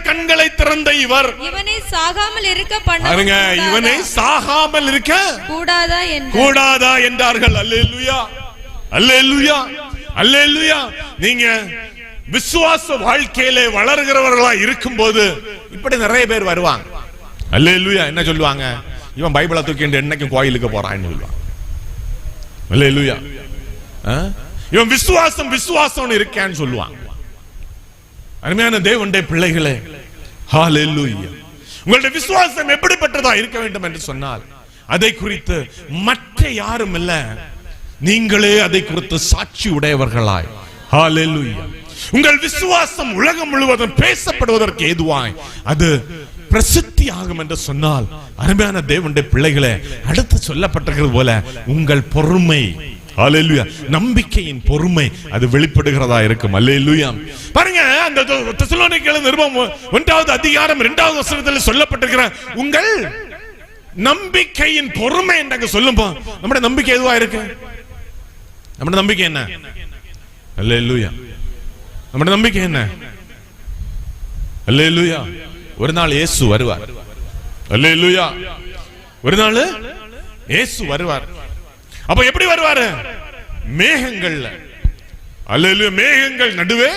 கண்களை திறந்த இவர் இவனை சாகாமல் இருக்க பாருங்க, இவனை சாகாமல் இருக்க கூடாதா என்றார்கள். அல்லேலூயா, அல்லேலூயா, அல்லேலூயா. நீங்க விசுவாச வாழ்க்கையிலே வளர்கிறவர்களா இருக்கும்போது இப்படி நிறைய பேர் வருவாங்க. அல்லேலூயா. என்ன சொல்லுவாங்க? இவன் பைபிளை தூக்கிட்டு என்னைக்கும் கோயிலுக்கு போறான்னு சொல்லுவான். அல்லேலூயா. இவன் விசுவாசம் இருக்கேன்னு சொல்லுவாங்க. அருமையான தேவனுடைய பிள்ளைகளே, ஹalleluya. உங்களுடைய விசுவாசம் எப்படிப்பட்டதா இருக்க வேண்டும் என்று சொன்னால் அதை குறித்து மற்ற யாரும் இல்ல, நீங்களே அதை குறித்து சாட்சி உடையவர்களாய், ஹalleluya. உங்கள் விசுவாசம் உலகம் முழுவதும் பேசப்படுவதற்கு ஏதுவாய் அது பிரசித்தி ஆகும் என்று சொன்னால், அருமையான தேவனுடைய பிள்ளைகளே, அடுத்து சொல்லப்பட்டிருக்கிறது போல உங்கள் பொறுமை, ஹalleluya, நம்பிக்கையின் பொறுமை அது வெளிப்படுகிறதா இருக்கும். அல்லேலூயா. பாருங்க, அந்த தெசலோனிக்கேயர் நிருபம் 1வது அதிகாரம் 2வது வசனத்தில் சொல்லப்பட்டிருக்கிற உங்கள் நம்பிக்கையின் பொறுமை என்று சொல்லும்போ நம்முடைய நம்பிக்கை எதுவா இருக்கு? நம்முடைய நம்பிக்கை என்ன? அல்லேலூயா. நம்முடைய நம்பிக்கை என்ன? அல்லேலூயா. ஒரு நாள் இயேசு வருவார். அல்லேலூயா. ஒரு நாள் இயேசு வருவார். அப்ப எப்படி வருவாரு? மேகங்கள்ல. அல்லேலூயா. மேகங்கள் நடுவே.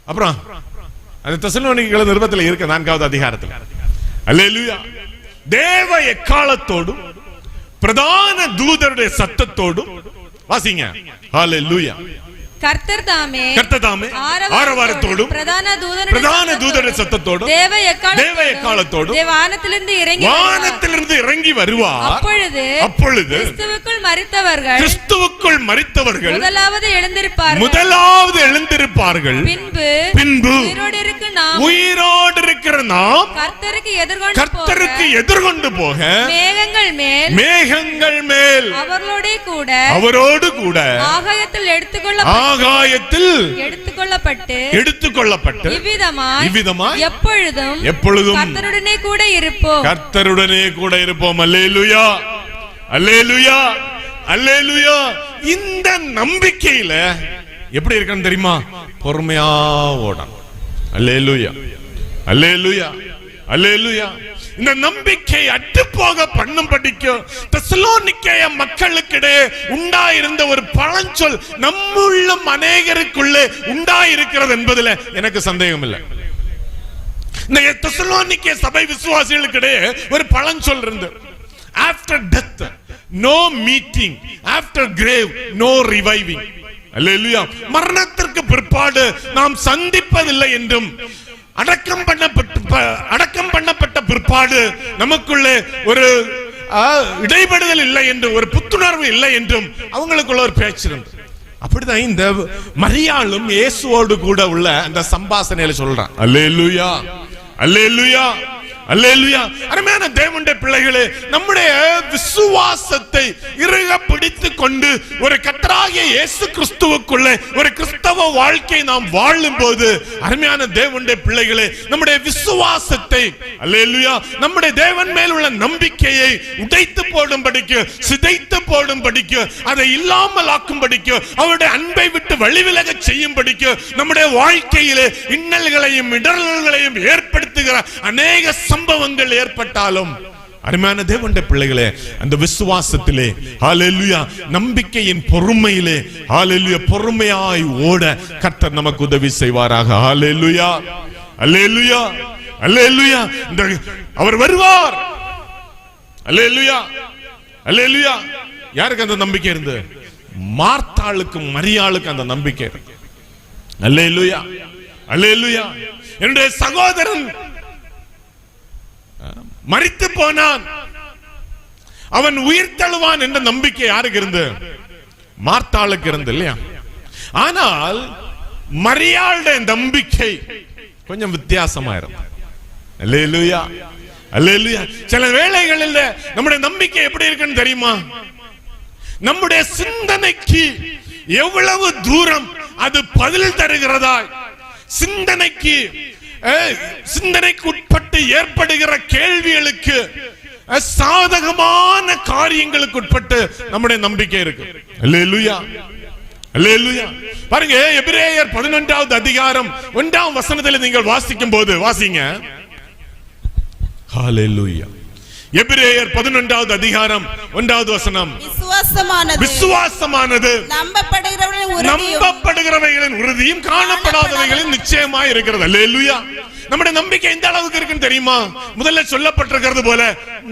அப்புறம் அந்த தெசலோனிக்கேயர் நிருபத்தில் இருக்கு 4வது அதிகாரத்தில். அல்லேலூயா. தேவ எக்காளத்தோடும் பிரதான தூதருடைய சத்தத்தோடும் வாசிங்க. ஹalleluya. கர்த்தர் தாமே ஆரவாரத்தோடும் பிரதான தூதருடைய சத்தத்தோடும் தேவ எக்காளத்தோடும் வானத்திலிருந்து இறங்கி வருவார். அப்பொழுது கிறிஸ்துவுக்குள் மரித்தவர்கள் முதலாவது எழுந்திருப்பார்கள். பின்பு உயிரோடு இருக்கிற நாம் கர்த்தருக்கு எதிர்கொண்டு போக மேகங்கள் மேல் அவரோடு கூட ஆகாயத்தில் எடுத்துக்கொள்ளப்பட்டு இவ்விதமாய் எப்பொழுதும் கர்த்தருடனே கூட இருப்போம். அல்லேலூயா, அல்லேலூயா, அல்லேலூயா. இந்த நம்பிக்கையில எப்படி இருக்கணும் தெரியுமா? பொறுமையா ஓடணும். அல்லேலூயா, அல்லேலூயா, அல்லேலூயா. இந்த நம்பிக்கை அற்றுப்போக பண்ணும்படிக்கு தெசலோனிக்கேய மக்களுக்கிடையே உண்டாயிருந்த ஒரு பழஞ்சொல் நம்முள்ளும் அநேகருக்குள்ளே உண்டாயிருக்கிறது என்பதில் எனக்கு சந்தேகம் இல்லை. இந்த தெசலோனிக்கேய சபை விசுவாசிகளுக்கிடையே ஒரு பழஞ்சொல் இருந்து, after death no meeting, after grave no reviving. அல்லேலூயா. மரணத்திற்கு பிற்பாடு நாம் சந்திப்பதில்லை என்றும் அடக்கம் பண்ணப்பட்ட பிற்பாடு நமக்குள்ளே ஒரு இடைபடுதல் இல்லை என்று, ஒரு புத்துணர்வு இல்லை என்றும் அவங்களுக்குள்ள ஒரு பேச்சு இருந்து. அப்படிதான் இந்த மரியாளும் இயேசுவோடு கூட உள்ள அந்த சம்பாஷணையில சொல்றான். அல்லேலூயா, அல்லேலூயா, அல்லேலூயா. அருமையான தேவனுடைய பிள்ளைகளே, நம்முடைய விசுவாசத்தை இறுக பிடித்துக் கொண்டு ஒரு கர்த்தராகிய இயேசு கிறிஸ்துவுக்குள்ளே ஒரு கிறிஸ்தவ வாழ்க்கை நாம் வாழும் போது, அருமையான தேவனுடைய பிள்ளைகளே, நம்முடைய விசுவாசத்தை, அல்லேலூயா, நம்முடைய தேவன் மேல் உள்ள நம்பிக்கையை உடைத்து போடும்படிக்கு, சிதைத்து போடும்படிக்கு, அதை இல்லாமல் ஆக்கும்படிக்கு, அவருடைய அன்பை விட்டு வழிவிலக செய்யும்படிக்கு நம்முடைய வாழ்க்கையிலே இன்னல்களையும் இடர்களையும் ஏற்படுத்துகிற அநேக சம்பவங்கள் ஏற்பட்டாலும், அருமையான தேவனுடைய பிள்ளைகளே, அந்த விசுவாசத்திலே ஹல்லேலூயா, நம்பிக்கையின் பொறுமையிலே ஹல்லேலூயா, பொறுமையாய் ஓட கர்த்தர் நமக்கு உதவி செய்வாராக. ஹல்லேலூயா, ஹல்லேலூயா, ஹல்லேலூயா. அவர் வருவார். ஹல்லேலூயா, ஹல்லேலூயா. யாருக்கு அந்த நம்பிக்கை இருந்து? மார்த்தாளுக்கு மரியாளுக்கு அந்த நம்பிக்கை. ஹல்லேலூயா, ஹல்லேலூயா. என்னுடைய சகோதரன் மரித்து போனான், அவன் உயிர் தழுவான் என்ற நம்பிக்கை யாருக்கு இருந்து? மார்த்தாளுக்கு இருந்து இல்லையா? ஆனால் மரியாளுடைய நம்பிக்கை கொஞ்சம் வித்தியாசமா இருக்கும். அல்லேலூயா, அல்லேலூயா. சில வேளைகளில் நம்முடைய நம்பிக்கை எப்படி இருக்குன்னு தெரியுமா? நம்முடைய சிந்தனைக்கு எவ்வளவு தூரம் அது பதில் தருகிறதா, சிந்தனைக்கு உட்பட்டு ஏற்படுகிற கேள்விகளுக்கு, சாதகமான காரியங்களுக்கு உட்பட்டு நம்முடைய நம்பிக்கை இருக்கு. அல்லேலூயா, அல்லேலூயா. பாருங்க, எபிரேயர் 11வது அதிகாரம் 1ஆம் வசனத்தில் நீங்கள் வாசிக்கும் போது, வாசிங்க. ஹல்லேலூயா. எபிரேயர் 11வது அதிகாரம் 1வது வசனம். விசுவாசமானது நம்பப்படுகிறவைகளின் உறுதியும் காணப்படாதவைகளின் நிச்சயமாய் இருக்கிறது. அல்லேலூயா. நம்முடைய நம்பிக்கை எந்த அளவுக்கு இருக்குன்னு தெரியுமா? முதல்ல சொல்லப்பட்டிருக்கிறது போல,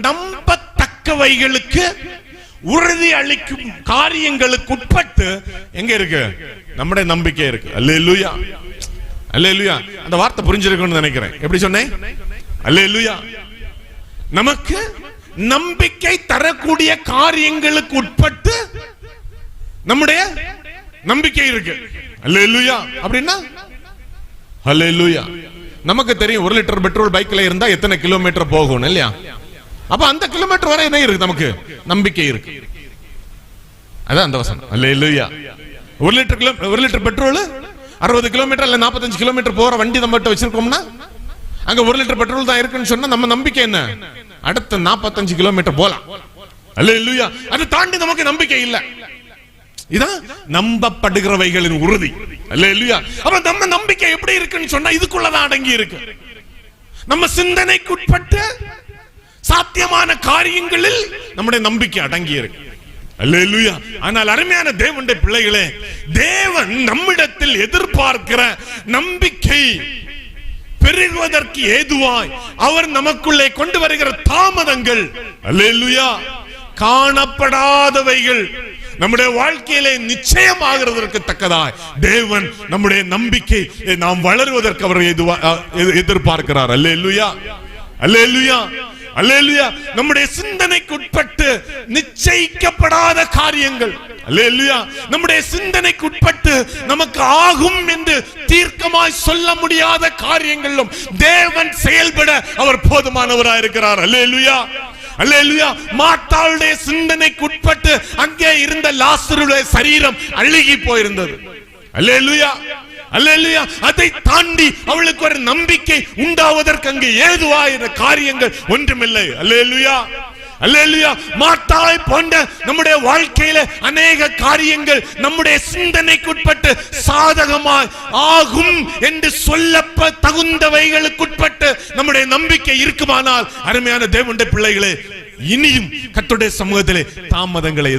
நம்பத்தக்கவைகளுக்கு உறுதி அளிக்கும் காரியங்களுக்கு உட்பட்டு எங்க இருக்கு? நம்முடைய நம்பிக்கை இருக்கு. அல்லேலூயா, அல்லேலூயா. அந்த வார்த்தை புரிஞ்சிருக்கும்னு நினைக்கிறேன். எப்படி சொன்னேன்? அல்லேலூயா. நமக்கு நம்பிக்கை தரக்கூடிய காரியங்களுக்கு உட்பட்டு நம்முடைய நம்பிக்கை இருக்கு. அல்லேலூயா. அப்படின்னா அல்லேலூயா. நமக்கு தெரியும் 1 லிட்டர் பெட்ரோல் பைக்ல இருந்தா எத்தனை கிலோமீட்டர் போகும் இல்லையா? அப்ப அந்த கிலோமீட்டர் வரை என்ன இருக்கு? நமக்கு நம்பிக்கை இருக்கு. அதான் அந்த வசனம். அல்லேலூயா. 1 லிட்டர் பெட்ரோல் 60 கிலோமீட்டர் இல்ல 45 கிலோமீட்டர் போற வண்டி நம்ம வச்சிருக்கோம்னா அங்க 1 லிட்டர் பெட்ரோல் தான் இருக்குன்னு சொன்னா நம்ம நம்பிக்கை என்ன? அடுத்த 45 கிலோமீட்டர் போலாம். அல்லேலூயா. அது தாண்டி நமக்கு நம்பிக்கை இல்ல. இதான் நம்பப்படுகிறவைகளின் உறுதி. அல்லேலூயா. அப்ப நம்ம நம்பிக்கை எப்படி இருக்குன்னு சொன்னா இதுக்குள்ளதான் அடங்கி இருக்கு. நம்ம சிந்தனைக்கு உட்பட்டு சாத்தியமான காரியங்களில் நம்முடைய நம்பிக்கை அடங்கி இருக்கு. அல்லேலூயா. ஆனால் அருமையான தேவனுடைய பிள்ளைகளே, தேவன் நம்மிடத்தில் எதிர்பார்க்கிற நம்பிக்கை பெருகுவதற்கு ஏதுவாய் அவர் நமக்குள்ளே கொண்டு வருகிற தாமதங்கள், அல்லேலூயா, காணப்படாதவைகள் நம்முடைய வாழ்க்கையிலே நிச்சயமாகிறதற்கு தக்கதாய் தேவன் நம்முடைய நம்பிக்கை நாம் வளருவதற்கு அவர் எதிர்பார்க்கிறார். அல்லேலூயா, அல்லேலூயா, அல்லேலூயா. நம்முடைய சிந்தனைக்கு உட்பட்டு நிச்சயிக்கப்படாத காரியங்கள், அல்லேலூயா, நம்முடைய சிந்தனைக்கு உட்பட்டு நமக்கு ஆகும் என்று தீர்க்கமாய் சொல்ல முடியாத காரியங்களும் தேவன் செயல்பட அவர் போதுமானவராய் இருக்கிறார். அல்லேலூயா, அல்லேலூயா. மார்த்தாளுடைய சிந்தனைக்கு உட்பட்டு அங்கே இருந்த லாசருடைய சரீரம் அழுகி போயிருந்தது. அல்லேலூயா, அல்லேலூயா. அதை தாண்டி அவளுக்கு ஒரு நம்பிக்கை உண்டாவதற்கு அங்கே ஏதுவான காரியங்கள் ஒன்றுமில்லை. அல்லேலூயா, அல்லேலூயா. மார்த்தாளை போன்ற நம்முடைய வாழ்க்கையில அநேக காரியங்கள் நம்முடைய சிந்தனைக்குட்பட்டு சாதகமாய் ஆகும் என்று சொல்லப்ப தகுந்தவைகளுக்குட்பட்டு நம்முடைய நம்பிக்கை இருக்குமானால், அருமையான தேவனுடைய பிள்ளைகளே, இனியும் கர்த்தருடைய சமூகத்திலே தாமதங்களை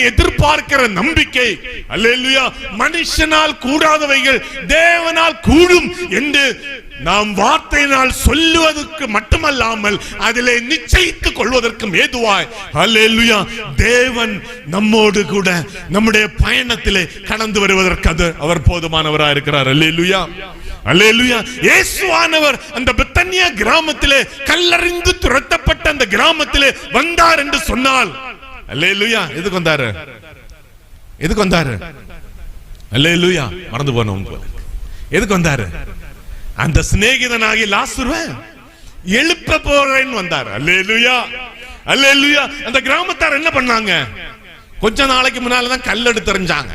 எதிர்பார்க்கிற நம்பிக்கை, அல்லேலூயா, மனுஷனால் கூடாதவைகள் தேவனால் கூடும் என்று நாம் வார்த்தையினால் சொல்லுவதற்கு மட்டுமல்லாமல் அதிலே நிச்சயித்துக் கொள்வதற்கும் ஏதுவாய், அல்லேலூயா, தேவன் நம்மோடு கூட நம்முடைய பயணத்திலே கடந்து வருவதற்கு அது அவர் போதுமானவராய் இருக்கிறார். அல்லேலூயா, அல்லேலூயா. இயேசுவானவர் அந்த பெத்தனியா கிராமத்திலே கல்லறிந்து துரத்தப்பட்ட அந்த கிராமத்திலே வந்தார் என்று சொன்னால், அல்லேலூயா, எதுக்கு வந்தாரு? எதுக்கு வந்தாரு? அல்லேலூயா, மறந்து போனோம். எதுக்கு வந்தாரு? அந்த சிநேகிதனாகி லாசருவை எழுப்ப போறேன்னு வந்தார். அல்லேலூயா, அல்லேலூயா. அந்த கிராமத்தார் என்ன பண்ணாங்க? கொஞ்ச நாளைக்கு முன்னாலதான் கல் எடுத்து எறிஞ்சாங்க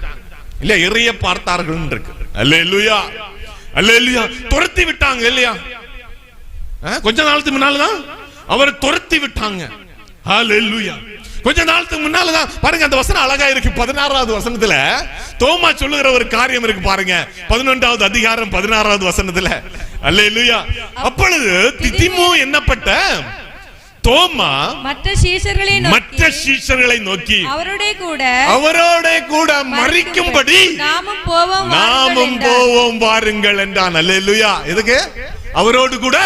இல்ல, எறிய பார்த்தார்கள் இருக்கு. அல்லேலூயா, அல்லேலூயா. துரத்தி விட்டாங்க இல்லையா? கொஞ்ச நாளுக்கு முன்னாலதான் அவர் துரத்தி விட்டாங்க. அல்லேலூயா. கொஞ்ச நாளுக்கு முன்னாலதான் பாருங்க, அந்த வசனம் அழகா இருக்கு. 16வது வசனத்துல தோமா சொல்லுகிற ஒரு காரியம் இருக்கு பாருங்க. 11வது அதிகாரம் 16வது வசனத்துல, அல்லேலூயா. அப்பொழுது திதிமு என்னப்பட்ட தோமா மற்ற சீஷர்களை நோக்கி அவரோட கூட மரிக்கும்படி நாமும் போவோம் வாருங்கள் என்றான். அல்லேலூயா. எதுக்கு? அவரோடு கூட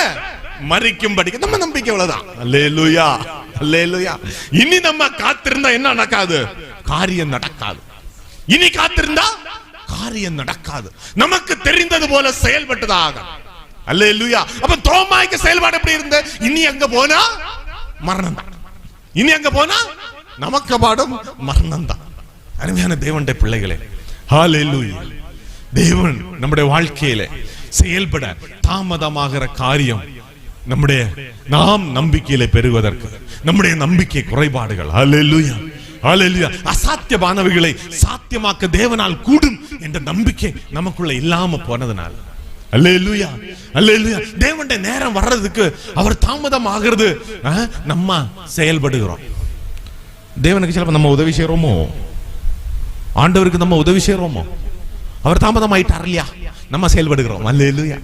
மரிக்கும்படி. நம்ம நம்பிக்கை அவ்வளவுதான். அல்லேலூயா, அல்லேலூயா. இனி நம்ம காத்திருந்தா என்ன நடக்காது? காரியம் நடக்காது. இனி காத்திருந்தா காரியம் நடக்காது. நமக்கு தெரிந்தது போல செயல்பட்டதாக. அல்லேலூயா. அப்ப தோமாய்க்கு செயல்பாடு எப்படி இருந்த? இனி அங்க போனா மரணம் தான். இனி அங்க போனா நமக்கு பாடும் மரணம் தான். அருமையான தேவனுடைய பிள்ளைகளே, ஹல்லேலூயா. தேவன் நம்முடைய வாழ்க்கையில செயல்பட தாமதமாகிற காரியம் நாம் நம்பிக்கையில பெறுவதற்கு நம்முடைய நம்பிக்கை குறைபாடுகள். ஹல்லேலூயா, ஹல்லேலூயா. அசாத்தியமானவைகளை சாத்தியமாக்க தேவனால் கூடும் என்ற நம்பிக்கை நமக்குள்ள இல்லாம போனதுனால, அல்லேலூயா, அல்லேலூயா, தேவனுடைய நேரம் வர்றதுக்கு அவர் தாமதம் ஆகிறது. நம்ம செயல்படுகிறோம். தேவனுக்கு சிலப்ப நம்ம உதவி செய்யறோமோ, ஆண்டவருக்கு நம்ம உதவி செய்யறோமோ, அவர் தாமதம் ஆயிட்டார் இல்லையா, நம்ம செயல்படுகிறோம். அல்லேலூயா,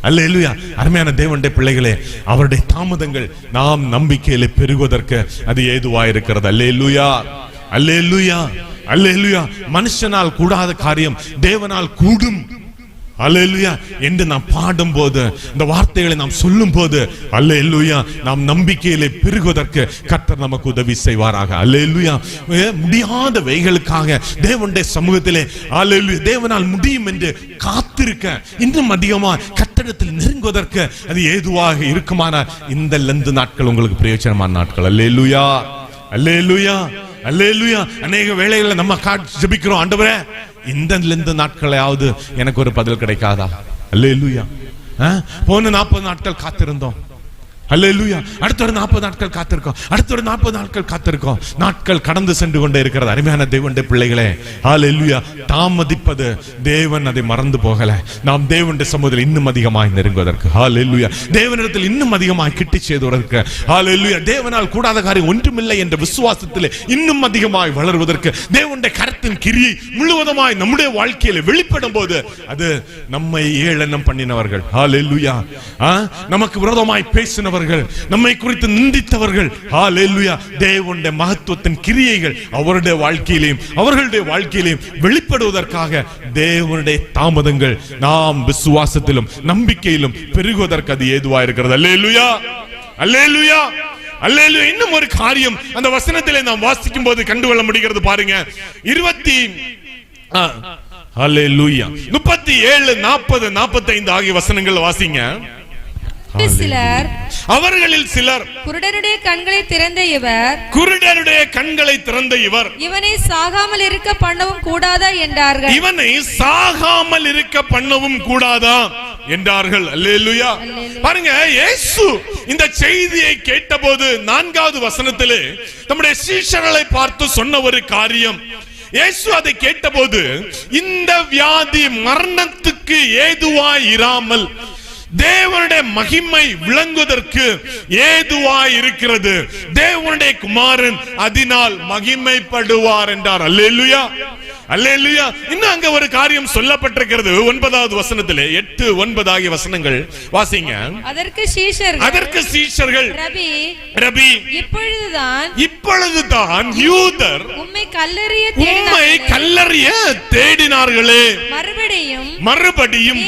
அல்லேலூயா. அருமையான தேவனுடைய பிள்ளைகளே, அவருடைய தாமதங்கள் நாம் நம்பிக்கையில பெருகுவதற்கு அது ஏதுவா இருக்கிறது. அல்லேலூயா, அல்லேலூயா, அல்லேலூயா. மனுஷனால் கூடாத காரியம் தேவனால் கூடும். அல்லேலூயா என்று நாம் பாடும்போது, இந்த வார்த்தைகளை நாம் சொல்லும் போது, அல்லேலூயா, நாம் நம்பிக்கையிலே பெருகுவதற்கு கர்த்தர் நமக்கு உதவி செய்வாராக. அல்லேலூயா. முடியாத வைகளுக்காக தேவனுடைய சமூகத்திலே அல்லேலூயா தேவனால் முடியும் என்று காத்திருக்க, இன்னும் அதிகமாக கர்த்தரிடத்தில் நெருங்குவதற்கு அது ஏதுவாக இருக்குமான இந்த லெந்து நாட்கள் உங்களுக்கு பிரயோஜனமான நாட்கள். அல்லேலூயா, அல்லேலூயா, அல்லேலூயா. அநேக வேளைகளை நம்ம ஜெபிக்கிறோம், ஆண்டவரே இந்த நாட்களையாவது எனக்கு ஒரு பதில் கிடைக்காதா? அல்லேலூயா. போன 40 நாட்கள் காத்திருந்தோம். அல்லேலூயா. அடுத்த ஒரு 40 நாட்கள் காத்திருக்கோம். அடுத்த ஒரு 40 நாட்கள் காத்திருக்கோம். நாட்கள் கடந்து சென்று கொண்டே இருக்கிறது. அருமையான தேவனுடைய பிள்ளைகளே, அல்லேலூயா. தாமதிப்பது தேவன் அதை மறந்து போகல. நாம் தேவனுடைய சமூகத்தில் இன்னும் அதிகமாய் நெருங்குவதற்கு, அல்லேலூயா, தேவனிடத்தில் இன்னும் அதிகமாய் கிட்டி செய்வதற்கு, அல்லேலூயா, தேவனால் கூடாத காரியம் ஒன்றுமில்லை என்ற விசுவாசத்தில் இன்னும் அதிகமாய் வளருவதற்கு, தேவனுடைய கரத்தின் கிரியை முழுவதுமாய் நம்முடைய வாழ்க்கையில வெளிப்படும் போது அது நம்மை ஏளனம் பண்ணினவர்கள், அல்லேலூயா, நமக்கு விரோதமாய் பேசினவர்கள், நம்மை குறித்து நிந்தித்தவர்கள், ஹல்லேலூயா, தேவனுடைய மகத்துவத்தின் கிரியைகள் அவருடைய வாழ்க்கையிலும் அவர்களுடைய வாழ்க்கையிலும் வெளிப்படுவதற்காக தேவனுடைய தாமதங்கள் நாம் விசுவாசத்திலும் நம்பிக்கையிலும் பெருகுவதற்கு அது ஏதுவா இருக்கிறது. அல்லேலூயா, அல்லேலூயா, அல்லேலூயா. இன்னும் ஒரு காரியம் அந்த வசனத்திலே நாம் வாசிக்கும் போது கண்டுகொள்ள முடிகிறது. பாருங்க, 37, 40, 45 ஆகிய வசனங்கள் வாசிங்க. அவர்களில் சிலர் குருடருடைய கண்களை திறந்த இவர் இவனை சாகாமல் இருக்க பண்ணவும் கூடாதா என்றார்கள். இவனை சாகாமல் இருக்க பண்ணவும் கூடாதா என்றார்கள். அல்லேலூயா. பாருங்க, இயேசு இந்த செய்தியை கேட்டபோது 4வது வசனத்திலே நம்முடைய சீஷர்களை பார்த்து சொன்ன ஒரு காரியம். இயேசு அதை கேட்டபோது இந்த வியாதி மரணத்துக்கு ஏதுவாய் இராமல் தேவனுடைய மகிமை விளங்குவதற்கு ஏதுவாய் இருக்கிறது. தேவனுடைய குமாரன் அதனால் மகிமைப்படுவார் என்றார். அல்லேலூயா, அல்லேலூயா. இன்னும் அங்க ஒரு காரியம் சொல்லப்பட்டிருக்கிறது 9வது வசனத்திலே. 8, 9 ஆகிய வசனங்கள் வாசிங்க. அதற்கு சீஷர்கள் ரபி இப்பொழுதுதான் யூதர் உம்மை கல்லறிய தேடினார்களே, மறுபடியும்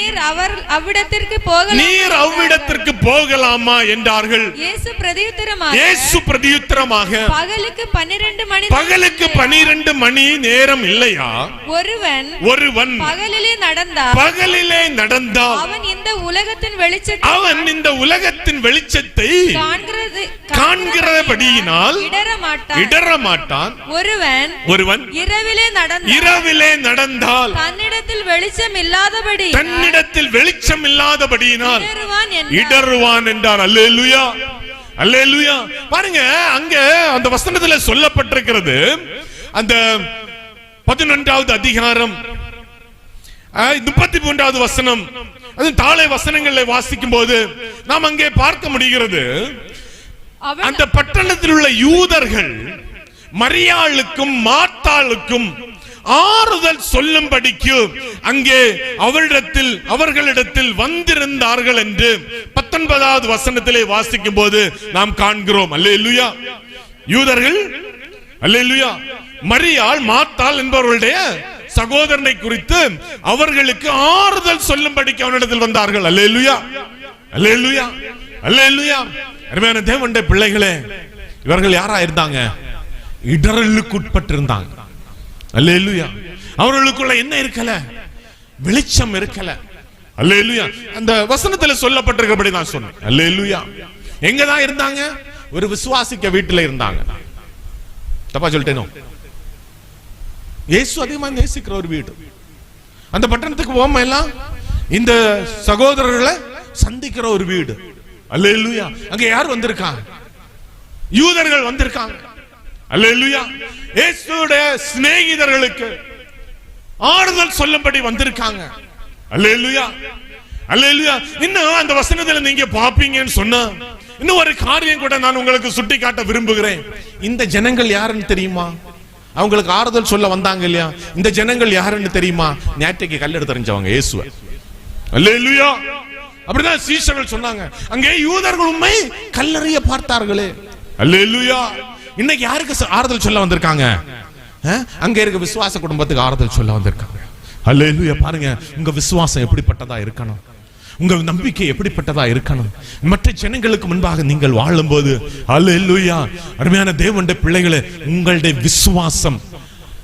நீர் அவ்விடத்திற்கு போகலாமா என்றார்கள். இயேசு பிரதியுத்தரமாக பகலுக்கு 12 மணி நேரம் இல்லையா? ஒருவன் பகலிலே நடந்தால் அவன் இந்த உலகத்தின் வெளிச்சத்தை காண்கிறபடியினால் இடரமாட்டான். ஒருவன் இரவிலே நடந்தால் தன்னிடத்தில் வெளிச்சம் இல்லாதபடியினால் இடருவான் என்றார். அல்லேலூயா, அல்லேலூயா. பாருங்க, அங்க அந்த வசனத்துல சொல்லப்பட்டிருக்கிறது, அந்த 11வது அதிகாரம் 33வது வசனம், அது தாளை வசனங்களை வாசிக்கும் போது நாம் அங்கே பார்க்க முடிகிறது. அந்த பட்டணத்தில் உள்ள யூதர்கள் மரியாளுக்கும் மார்த்தாளுக்கும் ஆறுதல் சொல்லும்படிக்கு அங்கே அவர்களிடத்தில் வந்திருந்தார்கள் என்று 19வது வசனத்திலே வாசிக்கும் போது நாம் காண்கிறோம். அல்லேலூயா. யூதர்கள், அல்லேலூயா, மரியாள் மார்த்தாள் என்பவர்களுடைய சகோதரனை குறித்து அவர்களுக்கு ஆறுதல் சொல்லும்படிக்கு அவனிடத்தில் வந்தார்கள். அல்லேலூயா, அல்லேலூயா, அல்லேலூயா. அருமையான தேவனுடைய பிள்ளைகளே, இவர்கள் யாரா இருந்தாங்க? இடறலுக்கு உட்பட்டிருந்தாங்க. அல்லேலூயா. அவர்களுக்குள்ள என்ன இருக்கல? வெளிச்சம் இருக்கல. அல்லேலூயா. அந்த வசனத்துல சொல்லப்பட்டிருக்கிறபடி நான் சொன்னேன். அல்லேலூயா. எங்கதான் இருந்தாங்க? ஒரு விசுவாசிக்க வீட்டுல இருந்தாங்க. தப்பா சொல்லிட்டேனோ? இயேசு அதிகமா நேசிக்கிற ஒரு வீடு. அந்த பட்டணத்துக்கு போமா எல்லாம் இந்த சகோதரர்களை சந்திக்கிற ஒரு வீடு. அல்லேலூயா. அங்க யார் வந்திருக்காங்க? யூதர்கள் வந்திருக்காங்க. அல்லேலூயா. இயேசுவுடைய சிநேகிதர்களுக்கு ஆறுதல் சொல்லும்படி வந்திருக்காங்க. அல்லேலூயா, அல்லேலூயா. இன்னும் அந்த வசனத்துல நீங்க பாப்பீங்கன்னு சொன்னா இன்னும் ஒரு காரியம் கூட நான் உங்களுக்கு சுட்டி காட்ட விரும்புகிறேன். இந்த ஜனங்கள் யாருன்னு தெரியுமா? அவங்களுக்கு ஆறுதல் சொல்ல வந்தாங்க இல்லையா? இந்த ஜனங்கள் யாருன்னு தெரியுமா? நேற்றைக்கு கல்லெடுத்து தெரிஞ்சவங்க இயேசுவை. அல்லேலூயா. அப்படிதான் சீஷர்கள் சொன்னாங்க. அங்கே யூதர்கள் உண்மை கல்லறைய பார்த்தார்களே. அல்லேலூயா. இன்னைக்கு யாருக்கு ஆறுதல் சொல்ல வந்திருக்காங்க? அங்க இருக்க விசுவாச குடும்பத்துக்கு ஆறுதல் சொல்ல வந்திருக்காங்க. அல்லேலூயா. பாருங்க, உங்க விசுவாசம் எப்படிப்பட்டதா இருக்கணும், உங்க நம்பிக்கை எப்படிப்பட்டதா இருக்கணும். மற்ற ஜனங்களுக்கு முன்பாக நீங்கள் வாழும்போது, அல்லேலூயா, அருமையான தேவனுடைய பிள்ளைகளே, உங்களுடைய விசுவாசம்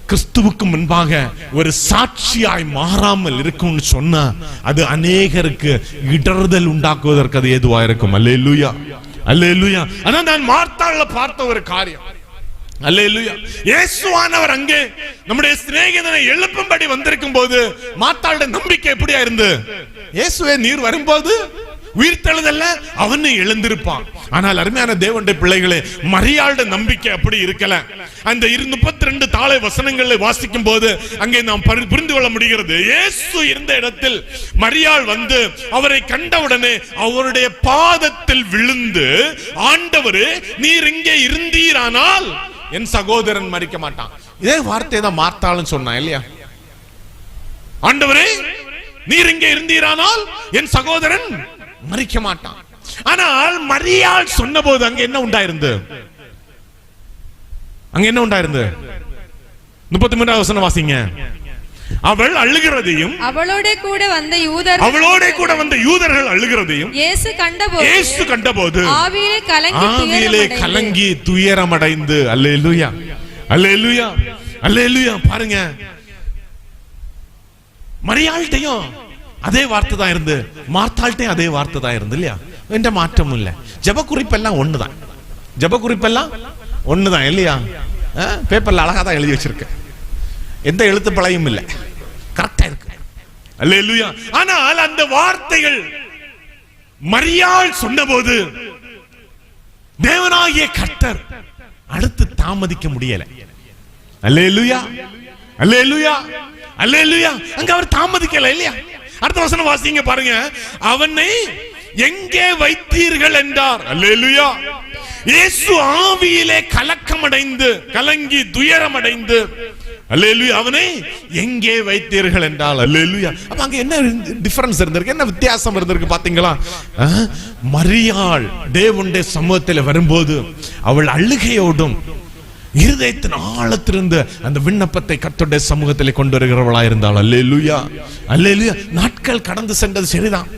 கிறிஸ்துவுக்கு முன்பாக ஒரு சாட்சியாய் மாறாமல் இருக்கும்னு சொன்னா அது அநேகருக்கு இடறுதல் உண்டாக்குவதற்கு அது ஏதுவா இருக்கும். அல்லேலூயா, அல்லேலூயா. அதான் நான் மார்த்தாள்ல பார்த்த ஒரு காரியம். அல்லேலூயா. இயேசுவானவர் அங்கே நம்முடைய சிநேகிதனை எழுப்பும்படி வந்திருக்கும் போது மார்த்தாளுடைய நம்பிக்கை எப்படியா இருந்து? இயேசுவே நீர் வரும்போது உயிர்த்தெழுதல்ல அவனே எழுந்திருப்பான். ஆனால் அருமையான தேவனுடைய பிள்ளைகளே, மரியாளுடைய நம்பிக்கை அப்படி இருக்கல. அந்த 32 தாளை வசனங்களை வாசிக்கும் போது அங்கே நாம் புரிந்து கொள்ள முடிகிறது. இயேசு இருந்த இடத்தில் மரியாள் வந்து அவரை கண்டவுடனே அவருடைய பாதத்தில் விழுந்து, ஆண்டவரே, நீர் இங்கே இருந்தீரானால் என் சகோதரன் மரிக்க மாட்டான். இதே வார்த்தை தான் மார்த்தாள்னு சொன்னா இல்லையா? ஆண்டவரே, நீர் இங்கே இருந்தீரானால் என் சகோதரன் மரிக்க மாட்டான். ஆனால் மரியாள் சொன்னபோது அங்க என்ன உண்டாயிருந்து? அங்க என்ன உண்டாயிருந்து? 33வது வசனம் வாசிங்க. அவள் அழுகிறதையும் அவளோட கூட வந்த யூதர்கள் அழுகிறதையும் இயேசு கண்டபோது ஆவியிலே கலங்கி துயரமடைந்து. அல்லேலூயா, அல்லேலூயா, அல்லேலூயா. பாருங்க, மரியாள்கிட்டையும் அதே வார்த்தை தான் இருந்து, மார்த்தாள்கிட்டையும் அதே வார்த்தை தான் இருந்து இல்லையா? என்ற மாற்றம் இல்ல. ஜெப குறிப்பெல்லாம் ஒண்ணுதான், ஜெப குறிப்பெல்லாம் ஒண்ணுதான் இல்லையா? பேப்பர்ல அழகா தான் எழுதி வச்சிருக்க, எந்த எழுத்து பழையும் இல்ல, கரெக்டா இருக்கு. அல்லேலூயா. ஆனால் அந்த வார்த்தைகள் மரியாள் சொன்னபோது தேவனாகிய கர்த்தர் அடுத்து தாமதிக்க முடியல. அல்லேலூயா, அல்லேலூயா, அல்லேலூயா. அங்க அவர் தாமதிக்கல இல்லையா? அடுத்த வசனம் வாசிங்க பாருங்க. அவனை எங்கே வைத்தீர்கள் என்றார். அல்லேலூயா. இயேசு ஆவியிலே கலக்கமடைந்து, கலங்கி துயரமடைந்து, அல்லேலூயா, அவனை எங்கே வைத்தீர்கள் என்றால். அல்லேலூயா. அப்ப அங்க என்ன டிஃபரன்ஸ் இருந்திருக்கு, என்ன வித்தியாசம் இருந்திருக்கு பாத்தீங்களா? மரியாள் தேவனுடைய சமூகத்தில் வரும்போது அவள் அழுகையோடும் இருதயத்தின் ஆழத்திலிருந்து அந்த விண்ணப்பத்தை கர்த்தருடைய சமூகத்தில் கொண்டு வருகிறவளா இருந்தாள். அல்லேலூயா, அல்லேலூயா. நாட்கள் கடந்து சென்றது சரிதான்.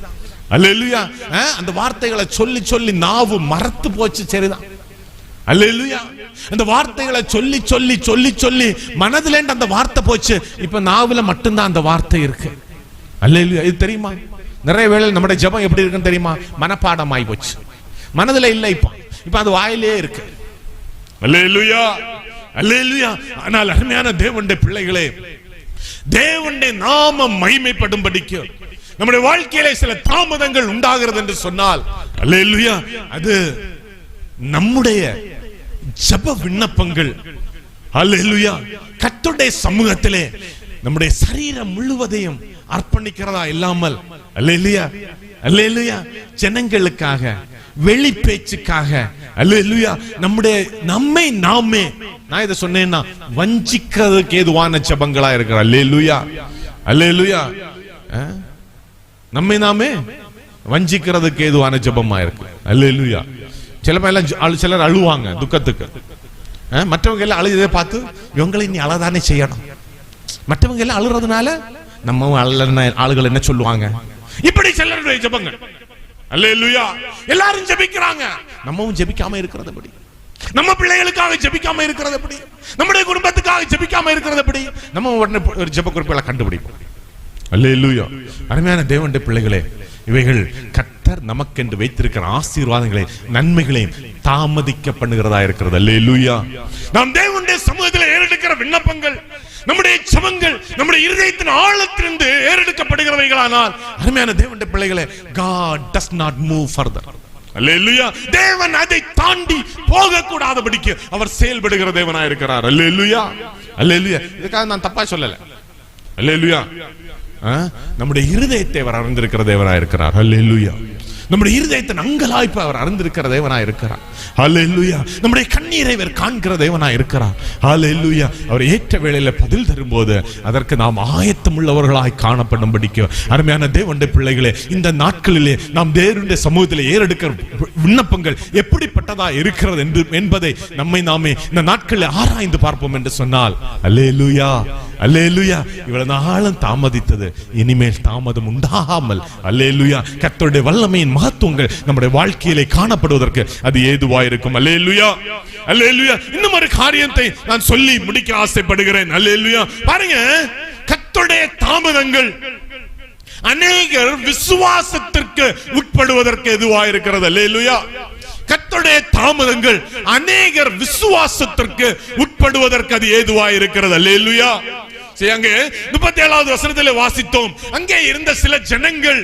அல்லேலூயா. அந்த வார்த்தைகளை சொல்லி சொல்லி நாவு மரத்து போச்சு, சரிதான். அல்லேலூயா. அந்த வார்த்தைகளை சொல்லி சொல்லி சொல்லி சொல்லி மனதில அந்த வார்த்தை போச்சு. இப்ப நாவுல மட்டும்தான் அந்த வார்த்தை இருக்கு. அல்லேலூயா. இது தெரியுமா? நிறைய வேளை நம்முடைய ஜெபம் எப்படி இருக்குன்னு தெரியுமா? மனப்பாடமாய் போச்சு, மனதில இல்ல. இப்ப அது வாயிலே இருக்கு. அல்லேலூயா, அல்லேலூயா. ஆனால் அருமையான தேவனுடைய பிள்ளைகளே, தேவனுடைய நாமம் மகிமைப்படும்படிக்கு நம்முடைய வாழ்க்கையிலே சில தாமதங்கள் உண்டாகிறது என்று சொன்னால், அல்லேலூயா, அது நம்முடைய ஜெப விண்ணப்பங்கள், அல்லேலூயா, கர்த்தருடைய சமூகத்திலே நம்முடைய சரீரம் முழுவதையும் அர்ப்பணிக்கிறதா இல்லாமல், அல்லேலூயா, அல்லேலூயா, ஜனங்களுக்காக, வெளி பேச்சுக்காக, அல்லேலூயா, நம்மை நாமே நான் இதை சொன்னேன்னா வஞ்சிக்கிறதுக்கு ஏதுவான ஜெபங்களா இருக்கிற. அல்லேலூயா, அல்லேலூயா. நம்மை நாமே வஞ்சிக்கிறதுக்கு ஏதுவான ஜெபமா இருக்கு. அல்லேலூயா. சிலர் அழுவாங்க துக்கத்துக்கு. மற்றவங்க எல்லாம் அழுததை பார்த்து இவங்களை நீ அழதானே செய்யணும். மற்றவங்க எல்லாம் அழுறதுனால நம்ம ஆளுகள் என்ன சொல்லுவாங்க, இப்படி சிலருடைய ஜெபங்கள். அல்லேலூயா. எல்லாரும் ஜெபிக்கிறாங்க, நம்மவும் ஜெபிக்காம இருக்கிறது எப்படி? நம்ம பிள்ளைகளுக்காக ஜெபிக்காம இருக்கிறது எப்படி? நம்முடைய குடும்பத்துக்காக ஜெபிக்காம இருக்கிறது எப்படி? நம்ம உடனே ஒரு ஜெப குறிப்புகளை கண்டுபிடிப்போம். அல்லேலூயா. அருமையான தேவனுடைய பிள்ளைகளே, இவைகள் கர்த்தர் நமக்கென்று வைத்திருக்கிற ஆசீர்வாதங்களை நன்மைகளை தாமதிக்க பண்ணுகிறதா இருக்கிறது. அல்லேலூயா. நாம் தேவனுடைய சமூகத்தில் ஏறெடுக்கிற விண்ணப்பங்கள், நம்முடைய ஜெபங்கள் நம்முடைய இருதயத்தின் ஆழத்திலிருந்து ஏறெடுக்கப்படுகிறவைகளானால் அருமையான தேவனுடைய பிள்ளைகளே, God does not move further. அல்லேலூயா. தேவன் அதை தாண்டி போக கூடாதபடிக்கு அவர் செயல்படுகிற தேவனாய் இருக்கிறார். அல்லேலூயா, அல்லேலூயா. இதுக்காக நான் தப்பா சொல்லல. அல்லேலூயா. நம்முடைய இருதயத்தை அவர் அறிந்திருக்கிற தேவனாய் இருக்கிறார். அல்லேலூயா. நம்முடைய இருதயத்தை அங்கலாய்ப்பு அவர் அறிந்திருக்கிற தேவனாய் இருக்கிறார். அல்லேலூயா. நம்முடைய கண்ணீரை அவர் காண்கிற தேவனாய் இருக்கிறார். அல்லேலூயா. அவர் ஏற்ற வேளையில பதில் தரும்போது அதற்கு நாம் ஆயத்தம் உள்ளவர்களாய் காணப்படும்படிக்கு அருமையான தேவனுடைய பிள்ளைகளே, இந்த நாட்களிலே நாம் தேவனுடைய சமூகத்தில் ஏறெடுக்கிற விண்ணப்பங்கள் எப்படிப்பட்டதா இருக்கிறது என்பதை நம்மை நாமே இந்த நாட்களில் ஆராய்ந்து பார்ப்போம் என்று சொன்னால், அல்லேலூயா, அல்லேலூயா. இவ்வளவு நாளும் தாமதித்தது இனிமேல் தாமதம் உண்டாகாமல், அல்லேலூயா, கர்த்தருடைய வல்லமையின் மகத்துவங்கள் நம்முடைய வாழ்க்கையிலே காணப்படுவதற்கு அது ஏதுவாயிருக்கும். அல்லேலூயா, அல்லேலூயா. இன்னும் ஒரு காரியத்தை நான் சொல்லி முடிக்க ஆசைப்படுகிறேன். அல்லேலூயா. பாருங்க, கர்த்தருடைய தாமதங்கள் அநேகர் விசுவாசத்திற்கு உட்படுவதற்கு எதுவாயிருக்கிறது. அல்லேலூயா. கர்த்தருடைய தாமதங்கள் அநேகர் விசுவாசத்திற்கு உட்படுவதற்கு அது ஏதுவாயிருக்கிறது. அல்லேலூயா. அங்கே 37வது வசனத்தில் வாசித்தோம், அங்கே இருந்த சில ஜனங்கள்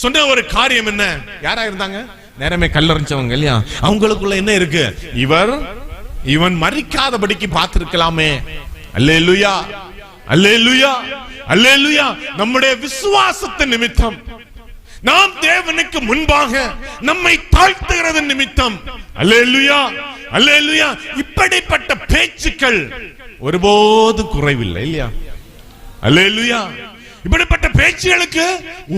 சொன்ன ஒரு காரியம் என்ன? யாரா இருந்தாங்க? நேரமே கல்லறிஞ்சவங்க இல்லையா? அவங்களுக்குள்ள என்ன இருக்கு? இவன் மரிக்காதபடிக்கு பார்த்திருக்கலாமே. அல்லேலூயா, அல்லேலூயா, அல்லேலூயா. நம்முடைய விசுவாசத்தின் நிமித்தம், நாம் தேவனுக்கு முன்பாக நம்மை தாழ்த்துகிறது நிமித்தம், அல்லேலூயா, அல்லேலூயா, இப்படிப்பட்ட பேச்சுக்கள் ஒருபோது குறைவில்லை இல்லையா? அல்லேலூயா. இப்படிப்பட்ட பேச்சுகளுக்கு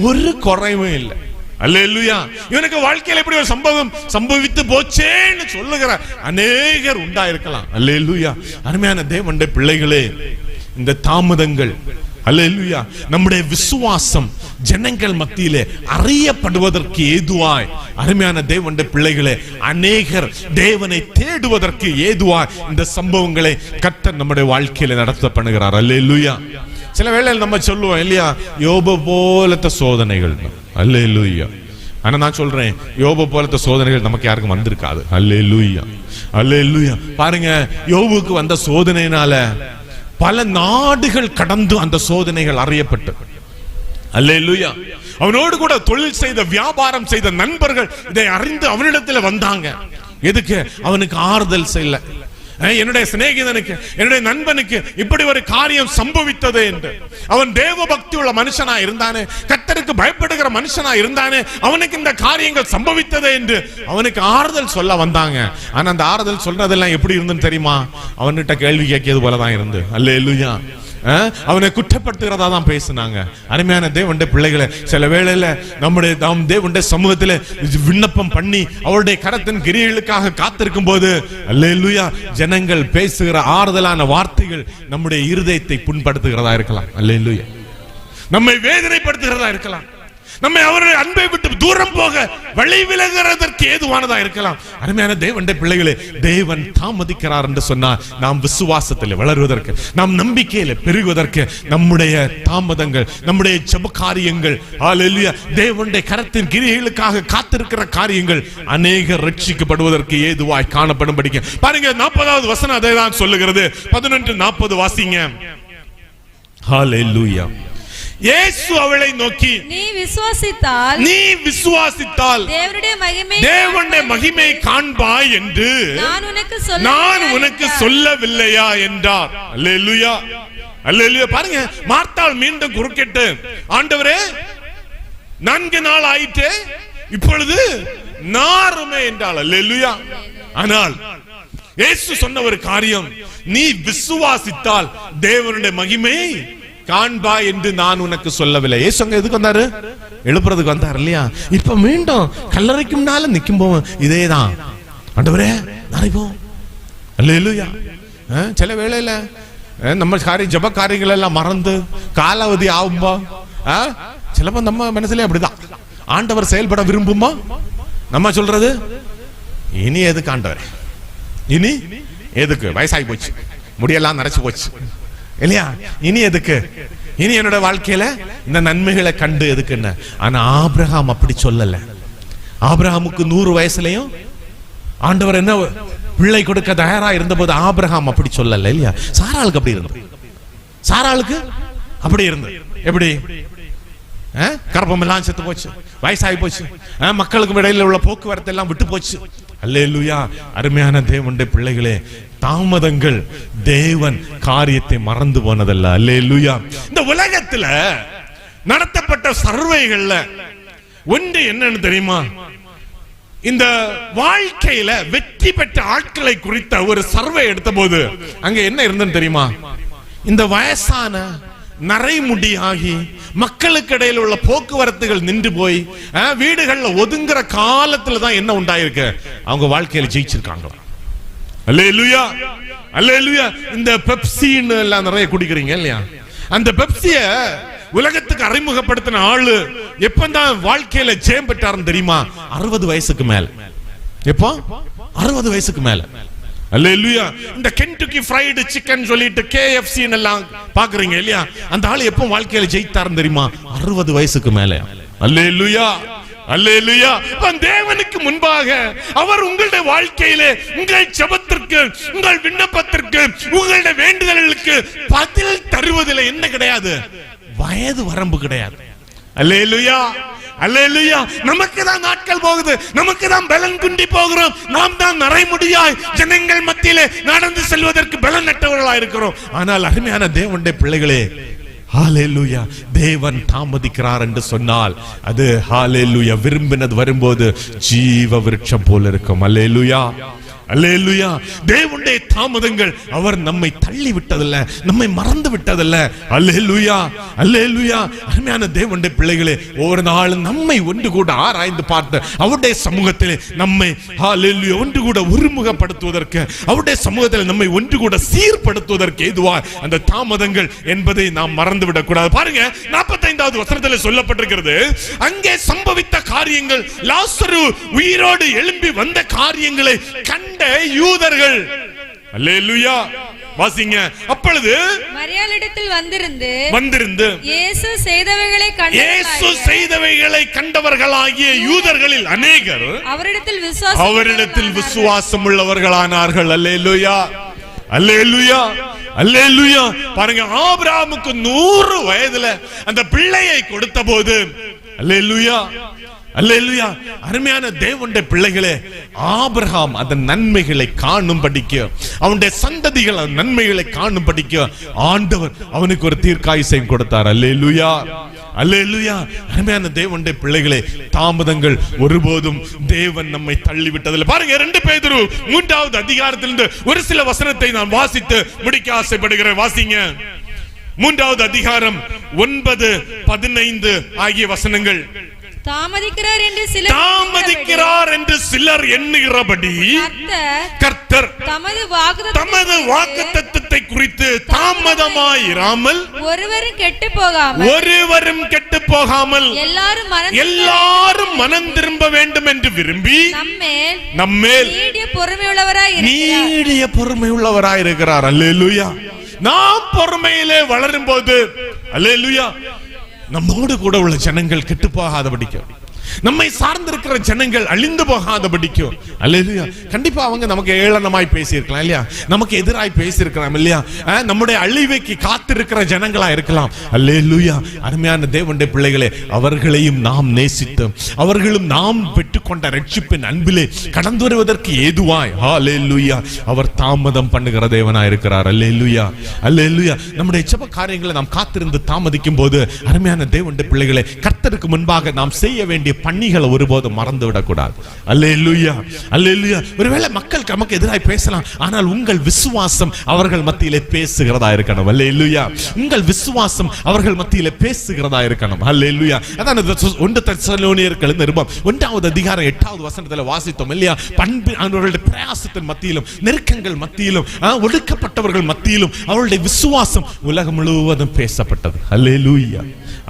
ஒரு குறைவும் இல்லை. அல்லேலூயா. இவனுக்கு வாழ்க்கையில் இப்படி ஒரு சம்பவம் சம்பவித்து போச்சேன்னு சொல்லுகிற அநேகர் உண்டாயிருக்கலாம். அல்லேலூயா. அருமையான தேவனுடைய பிள்ளைகளே, இந்த தாமதங்கள், அல்லேலூயா, நம்முடைய விசுவாசம் ஜனங்கள் மத்தியிலே அறியப்படுவதற்கு ஏதுவாய், அருமையான தேவனுடைய பிள்ளைகளே, அநேகர் தேவனை தேடுவதற்கு ஏதுவாய் இந்த சம்பவங்களை கர்த்தர் நம்முடைய வாழ்க்கையில நடத்த பண்ணுகிறார். அல்லேலூயா. சில வேளையில் நம்ம சொல்லுவோம் இல்லையா, யோபு போலத்த சோதனைகள். அல்லேலூயா. ஆனா நான் சொல்றேன், யோபு போலத்த சோதனைகள் நமக்கு யாருக்கும் வந்திருக்காது. அல்லேலூயா, அல்லேலூயா. பாருங்க, யோபுக்கு வந்த சோதனையினால பல நாடுகள் கடந்து அந்த சோதனைகள் அறியப்பட்டு, அல்லேலூயா, அவனோடு கூட தொழில் செய்த வியாபாரம் செய்த நண்பர்கள் இதை அறிந்து அவனிடத்தில் வந்தாங்க. எதுக்கு? அவனுக்கு ஆறுதல் செய்யல. என்னுடைய சிநேகிதனுக்கு, என்னுடைய நண்பனுக்கு இப்படி ஒரு காரியம் சம்பவித்தது என்று. அவன் தேவ பக்தி உள்ள மனுஷனா இருந்தானே, கர்த்தருக்கு பயப்படுகிற மனுஷனா இருந்தானே, அவனுக்கு இந்த காரியங்கள் சம்பவித்தது என்று அவனுக்கு ஆறுதல் சொல்ல வந்தாங்க. ஆனா அந்த ஆறுதல் சொல்றதெல்லாம் எப்படி இருந்துன்னு தெரியுமா? அவன்கிட்ட கேள்வி கேட்கியது போலதான் இருந்து. அல்லேலூயா. அவனை குற்றப்படுத்துகிறதா தான் பேசினாங்க. அருமையான தேவனுடைய பிள்ளைகளை, சில வேளையில நாம் தேவனுடைய சமூகத்தில் விண்ணப்பம் பண்ணி அவருடைய கரத்தின் கிரியைகளுக்காக காத்திருக்கும் போது, அல்லேலூயா, ஜனங்கள் பேசுகிற ஆறுதலான வார்த்தைகள் நம்முடைய இருதயத்தை புண்படுத்துகிறதா இருக்கலாம். அல்லேலூயா. நம்மை வேதனைப்படுத்துகிறதா இருக்கலாம். நம்மை அவருடைய அன்பை விட்டு தூரம் போக வழி விலகுறதற்கு ஏதுவானதா இருக்கலாம். அருமையான தேவனுடைய பிள்ளைகளே, தேவன் தாமதிக்கிறார் என்று சொன்னால் நாம் விசுவாசத்தில் வளருவதற்கு, நாம் நம்பிக்கையில பெருகுவதற்கு நம்முடைய தாமதங்கள், நம்முடைய ஜெப காரியங்கள், அல்லேலூயா, தேவனுடைய கரத்தின் கிரியைகளுக்காக காத்திருக்கிற காரியங்கள் அநேகர் ரட்சிக்கப்படுவதற்கு ஏதுவாய் காணப்படும்படிக்கு. பாருங்க, 40வது வசனம் அதை தான் சொல்லுகிறது. 11-40 வாசிங்க. ஹல்லேலூயா. இயேசு அவளை நோக்கி, நீ விசுவாசித்தால் தேவனுடைய மகிமை காண்பாய் என்று நான் உனக்கு சொல்லவில்லையா என்றார். அல்லேலூயா, அல்லேலூயா. பாருங்க, மார்த்தாள் மீண்டும் குறுக்கிட்டு, ஆண்டவரே, 4 நாள் ஆயிட்டே, இப்பொழுது நாருமே என்றாள். அல்லேலூயா. ஆனால் இயேசு சொன்ன ஒரு காரியம், நீ விசுவாசித்தால் தேவனுடைய மகிமையை காண்பா என்று நான் உனக்கு சொல்லவில்லை. இயேசு அங்க எதுக்கு வந்தாரு? எழுப்புறதுக்கு வந்தார் இல்லையா? இப்ப மீண்டும் கல்லறைக்கு முன்னால நிக்கும் போவோம் இதேதான், ஆண்டவரே நிறைவோம். அல்லேலூயா. சில வேளையில நம்ம ஜப காரியங்கள் எல்லாம் மறந்து காலாவதி ஆகும்போ சிலப்போ நம்ம மனசுல அப்படிதான். ஆண்டவர் செயல்பட விரும்புமா? நம்ம சொல்றது, இனி எதுக்கு ஆண்டவர், இனி எதுக்கு, வயசாகி போச்சு, முடியெல்லாம் நரைச்சு போச்சு இல்லையா, இனி எதுக்கு, இனி என்னோட வாழ்க்கையில இந்த நன்மைகளை கண்டு எதுக்குன்னு. ஆனா ஆபிரகாம் அப்படி சொல்லல. ஆபிரகாமுக்கு 100 வயசுலயும் ஆண்டவர் என்ன பிள்ளை கொடுக்க தயாரா இருந்த போது ஆபிரகாம் அப்படி சொல்லல இல்லையா? சாராளுக்கு அப்படி இருந்தது. சாராளுக்கு அப்படி இருந்தது. எப்படி? கர்ப்பம் எல்லாம் செத்து போச்சு, வயசாகி போச்சு, மக்களுக்கு இடையில உள்ள போக்குவரத்து எல்லாம் விட்டு போச்சு. அல்லேலூயா. அருமையான தேவனுடைய பிள்ளைகளே, தாமதங்கள் தேவன் காரியத்தை மறந்து போனதல்ல. அல்லேலூயா. இந்த உலகத்துல நடத்தப்பட்ட சர்வேகள்ல ஒன்று என்னன்னு தெரியுமா? இந்த வாழ்க்கையில வெற்றி பெற்ற ஆட்களை குறித்த ஒரு சர்வே எடுத்த போது அங்க என்ன இருந்தது தெரியுமா? இந்த வயசான நரைமுடியாகி மக்களுக்கு இடையில உள்ள போக்குவரத்துகள் நின்று போய் வீடுகள்ல ஒதுங்குற காலத்துல தான் என்ன உண்டாயிருக்கு? அவங்க வாழ்க்கையில ஜெயிச்சிருக்காங்க. அல்லேலூயா, அல்லேலூயா. இந்த பெப்சின்னு எல்லாம் நிறைய குடிக்கிறீங்க இல்லையா? அந்த பெப்சிய உலகத்துக்கு அறிமுகப்படுத்தின ஆளு எப்பதான் வாழ்க்கையில ஜெயம் பெற்றாருன்னு தெரியுமா? 60 வயசுக்கு மேல. எப்போ? 60 வயசுக்கு மேல. அல்லேலூயா. இந்த கென்டக்கி ஃப்ரைடு சிக்கன் சொல்லிட்டு KFC எல்லாம் பாக்குறீங்க இல்லையா? அந்த ஆளு எப்போ வாழ்க்கையில ஜெயித்தாருன்னு தெரியுமா? 60 வயசுக்கு மேல. அல்லேலூயா, அல்லேலூயா. தேவனுக்கு முன்பாக அவர் உங்களுடைய வாழ்க்கையிலே உங்கள் ஜெபத்திற்கு, உங்கள் விண்ணப்பத்திற்கு, உங்களுடைய வேண்டுதல்களுக்கு பதில் தருவதில் என்ன கிடையாது? வயது வரம்பு கிடையாது. அல்லேலூயா, அல்லேலூயா. நமக்கு தான் நாட்கள் போகுது, நமக்கு தான் பலன் குண்டி போகிறோம், நாம் தான் நரைமுடியாய் ஜனங்கள் மத்தியிலே நடந்து செல்வதற்கு பலன் நட்டவர்களாய் இருக்கிறோம். ஆனால் அருமையான தேவனுடைய பிள்ளைகளே, ஹalleluya, தேவன் தாமதிக்கிறார் என்று சொன்னால் அது ஹalleluya விரும்பினது வரும்போது ஜீவ விருட்சம் போல இருக்கும். அல்லேலூயா, அல்லேலூயா. தேவனுடைய தாமதங்கள் அவர் நம்மை தள்ளி விட்டதல்ல, நம்மை மறந்து விட்டதல்ல. அல்லேலூயா, அல்லேலூயா. அருமையான தேவனுடைய பிள்ளைகளே, ஒவ்வொரு நாளும் நம்மை ஒன்று கூட ஆராய்ந்து பார்த்து அவருடைய சமூகத்திலே நம்மை ஹalleluya ஒன்று கூட ஒருமுகப்படுத்துவதற்கு, அவருடைய சமூகத்தில் நம்மை ஒன்று கூட சீர்படுத்துவதற்கு ஏதுவா அந்த தாமதங்கள் என்பதை நாம் மறந்து விடக்கூடாது. பாருங்க, 45வது வசனத்தில் சொல்லப்பட்டிருக்கிறது, அங்கே சம்பவித்த காரியங்கள், லாசரு உயிரோடு எழும்பி வந்த காரியங்களை கண்ட யூதர்கள். அல்லேலூயா. வாசிங்க. அப்பொழுது மரியாளிடத்தில் வந்திருந்து இயேசு செய்தவைகளை கண்டவர்களாகிய யூதர்களில் அநேகர் அவரிடத்தில் விசுவாசம் உள்ளவர்களானார்கள். அல்லேலூயா, அல்லேலூயா, அல்லேலூயா. பாருங்க, ஆபிரகாமுக்கு 100 வயதுல அந்த பிள்ளையை கொடுத்த போது, அல்லேலூயா, அல்லேலூயா. அருமையான தேவனுடைய பிள்ளைகளே, ஆபிரகாம் அதன் நன்மைகளை காணும்படிக்கு, அவனுடைய சந்ததிகள் அதன் நன்மைகளை காணும்படிக்கு ஆண்டவர் அவனுக்கு ஒரு தீர்க்காயுசையும் கொடுத்தார். அல்லேலூயா, அல்லேலூயா. அருமையான தேவனுடைய பிள்ளைகளே, தாமதங்கள் ஒருபோதும் தேவன் நம்மை தள்ளிவிட்டதில்லை. பாருங்க, 2 பேதுரு 3வது அதிகாரத்திலிருந்து ஒரு சில வசனத்தை நான் வாசித்து முடிக்க ஆசைப்படுகிறேன். வாசிங்க. 3வது அதிகாரம் 9, 15 ஆகிய வசனங்கள். தாமதிக்கிறார் என்று சிலர் எண்ணுகிறபடி கர்த்தர் தமது வாக்குத்தத்தத்தை குறித்து தாமதமாயிராமல் ஒருவரும் கெட்டு போகாமல் எல்லாரும் மனம் திரும்ப வேண்டும் என்று விரும்பி நம்மேல் நீடிய பொறுமை உள்ளவராய் இருக்கிறார். அல்லேலூயா. நாம் பொறுமையிலே வளரும் போது, அல்லேலூயா, நம்மோடு கூட உள்ள ஜனங்கள் கெட்டு போகாதபடிக்கும், நம்மை சார்ந்திருக்கிற ஜனங்கள் அழிந்து போகாதபடிக்கும். அல்லேலூயா. கண்டிப்பா அவங்க நமக்கு ஏளனமாய் பேசியிருக்கலாம் இல்லையா? நமக்கு எதிராய் பேசியிருக்கலாம் இல்லையா? நம்முடைய அழிவைக்கு காத்திருக்கிற ஜனங்களா இருக்கலாம். அல்லேலூயா. அருமையான தேவனுடைய பிள்ளைகளே, அவர்களையும் நாம் நேசித்து அவர்களும் நாம் பெற்றுக் கொண்ட ரட்சிப்பின் அன்பிலே கடந்து வருவதற்கு ஏதுவாய் ஹalleluya அவர் தாமதம் பண்ணுகிற தேவனாய் இருக்கிறார். அல்லேலூயா அல்லேலூயா. நம்முடைய ஜெப காரியங்களை நாம் காத்திருந்து தாமதிக்கும் போது அருமையான தேவனுடைய பிள்ளைகளை கர்த்தருக்கு முன்பாக நாம் செய்ய வேண்டிய பணிகளை ஒருபோதும் மறந்து விடக்கூடாது. அல்லேலூயா அல்லேலூயா. ஒருவேளை மக்கள் நமக்கு எதிராக பேசலாம், ஆனால் உங்கள் விசுவாசம் அவர்கள் மத்தியிலே பேசுகிறதா இருக்கணும். அல்லேலூயா. உங்கள் விசுவாசம் அவர்கள் மத்தியிலே பேசுகிறதா இருக்கணும். அல்லேலூயா. அதான் 1 தெசலோனியர்கள் நிருபம் 1வது அதிகாரம் 8வது வசனத்துல வாசித்தோம் இல்லையா? பண்பு அவர்களுடைய பிரயாசத்தின் மத்தியிலும் நெருக்கங்கள் மத்தியிலும் ஒடுக்கப்பட்டவர்கள் மத்தியிலும் அவருடைய விசுவாசம் உலகம் முழுவதும் பேசப்பட்டது. அல்லேலூயா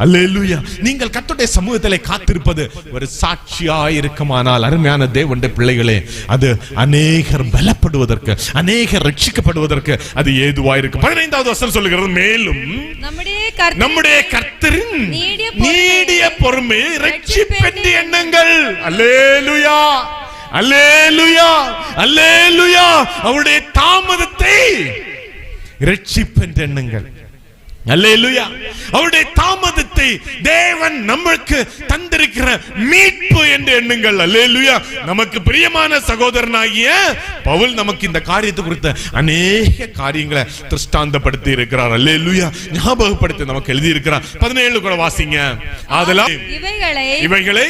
அல்லேலூயா. நீங்கள் கர்த்தருடைய சமூகத்திலே காத்திருப்பது ஒரு சாட்சியாய் இருக்குமானால் அருமையான தேவனுடைய பிள்ளைகளே, அது அநேகர் பலப்படுவதற்கு அநேகர் ரட்சிக்கப்படுவதற்கு அது ஏதுவாய் இருக்கு. 15வது வசனம் சொல்லுகிறது, மேலும் நம்முடைய கர்த்தரின் நீடிய பொறுமை ரட்சிப்பென்று எண்ணுங்கள். அல்லேலூயா அல்லேலூயா அல்லேலூயா. அவருடைய தாமதத்தை ரட்சிப்பென்று எண்ணுங்கள். அல்லேலூயா. அவருடைய தாமதத்தை தேவன் நமக்கு தந்திருக்கிற மீட்பு என்று எண்ணுங்கள். அல்லேலூயா. நமக்கு பிரியமான சகோதரனாகிய பவுல் நமக்கு இந்த காரியத்தை குறித்த அநேக காரியங்களை திருஷ்டாந்தப்படுத்தி இருக்கிறார். அல்லேலூயா. ஞாபகப்படுத்தி நமக்கு எழுதி இருக்கிறார். 17 கூட வாசிங்க. ஆதலால் இவைகளை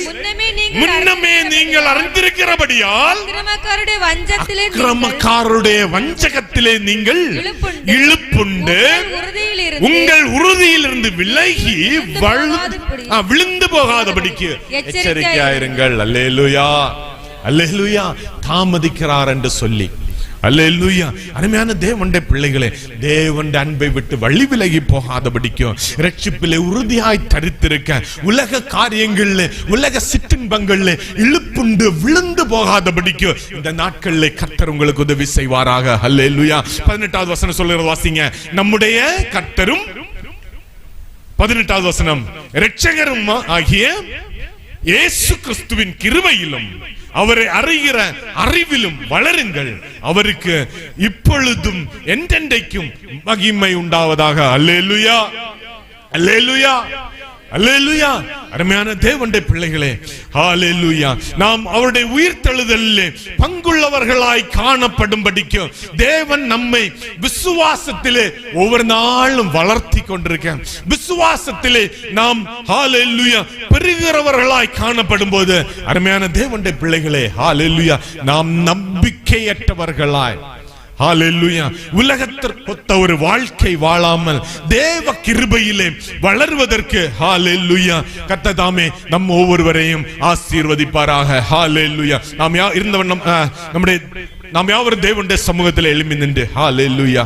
முன்னமே நீங்கள் அறிந்திருக்கிறபடியால் அக்கிரமக்காரருடைய வஞ்சகத்திலே நீங்கள் இழுப்புண்டு உங்கள் உறுதியிலிருந்து விலகி விழுந்து போகாதபடிக்கு எச்சரிக்கையாயிருங்கள். அல்லேலூயா அல்லேலூயா. தாமதிக்கிறார் என்று சொல்லி அல்லேலூயா. அருமையான தேவனுடைய பிள்ளைகளே, தேவனுடைய அன்பை விட்டு வழி விலகி போகாதபடிக்கும் ரட்சிப்பிலே உறுதியாய் தரித்திருக்க உலக காரியங்களிலே உலக சிற்றின்பங்களிலே இழுப்புண்டு விழுந்து போகாதபடிக்கும் இந்த நாட்களிலே கர்த்தர் உங்களுக்கு உதவி செய்வாராக. அல்லேலூயா. 18வது வசனம் சொல்லுகிறது வாசிங்க. நம்முடைய கர்த்தரும் 18வது வசனம், இரட்சகரும் ஆகிய இயேசு கிறிஸ்துவின் கிருபையிலும் அவரை அறிகிற அறிவிலும் வளருங்கள். அவருக்கு இப்பொழுதும் என்றென்றைக்கும் மகிமை உண்டாவதாக. அல்லேலூயா அல்லேலூயா அல்லேலூயா. அருமையான தேவனுடைய பிள்ளைகளே, ஹalleluya. நாம் அவருடைய உயிர்த்தெழுதலிலே பங்குள்ளவர்களாய் காணப்படும்படிக்கு தேவன் நம்மை விசுவாசத்திலே ஒவ்வொரு நாளும் வளர்த்தி கொண்டிருக்கிறார். விசுவாசத்திலே நாம் ஹalleluya பெருகிறவர்களாய் காணப்படும் போது அருமையான தேவனுடைய பிள்ளைகளே, ஹalleluya, நாம் நம்பிக்கையற்றவர்களாய் ஹalleluya உலகத்திற்கொத்த ஒரு வாழ்க்கை வாழாமல் தேவ கிருபையிலே வளர்வதற்கு ஹalleluya கர்த்தர் தாமே நம் ஒவ்வொருவரையும் ஆசீர்வதிப்பாராக. ஹalleluya. நாம் யாவரும் தேவனுடைய சமூகத்தில் எழும்பி நின்று ஹalleluya,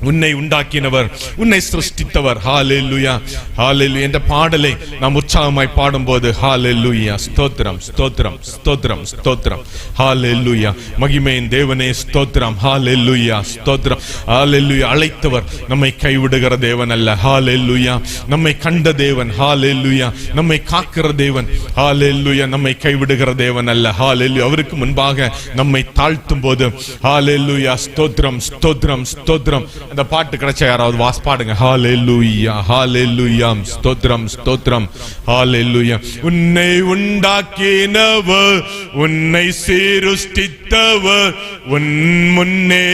உன்னை உண்டாக்கினவர், உன்னை சிருஷ்டித்தவர், ஹalleluya ஹalleluya என்ற பாடலை நாம் உற்சாகமாய் பாடும்போது ஹalleluya ஸ்தோத்திரம் ஸ்தோத்திரம் ஸ்தோத்திரம் ஸ்தோத்திரம் ஹalleluya மகிமையின் தேவனே ஸ்தோத்திரம் ஹalleluya ஸ்தோத்திரம் ஹalleluya. அழைத்தவர் நம்மை கைவிடுகிற தேவன் அல்ல. ஹalleluya. நம்மை கண்ட தேவன். ஹalleluya. நம்மை காக்கிற தேவன். ஹalleluya. நம்மை கைவிடுகிற தேவன் அல்ல. ஹalleluya. அவருக்கு முன்பாக நம்மை தாழ்த்தும் போது ஹalleluya ஸ்தோத்திரம் ஸ்தோத்திரம் ஸ்தோத்திரம். அந்த பாட்டு கிடைச்சா யாராவது பாடுங்க. ஹalleluya ஹalleluya ஸ்தோத்திரம் ஸ்தோத்திரம் ஹalleluya. உன்னை உண்டாக்கினவர், உன்னை சிருஷ்டித்தவர், உன் முன்னே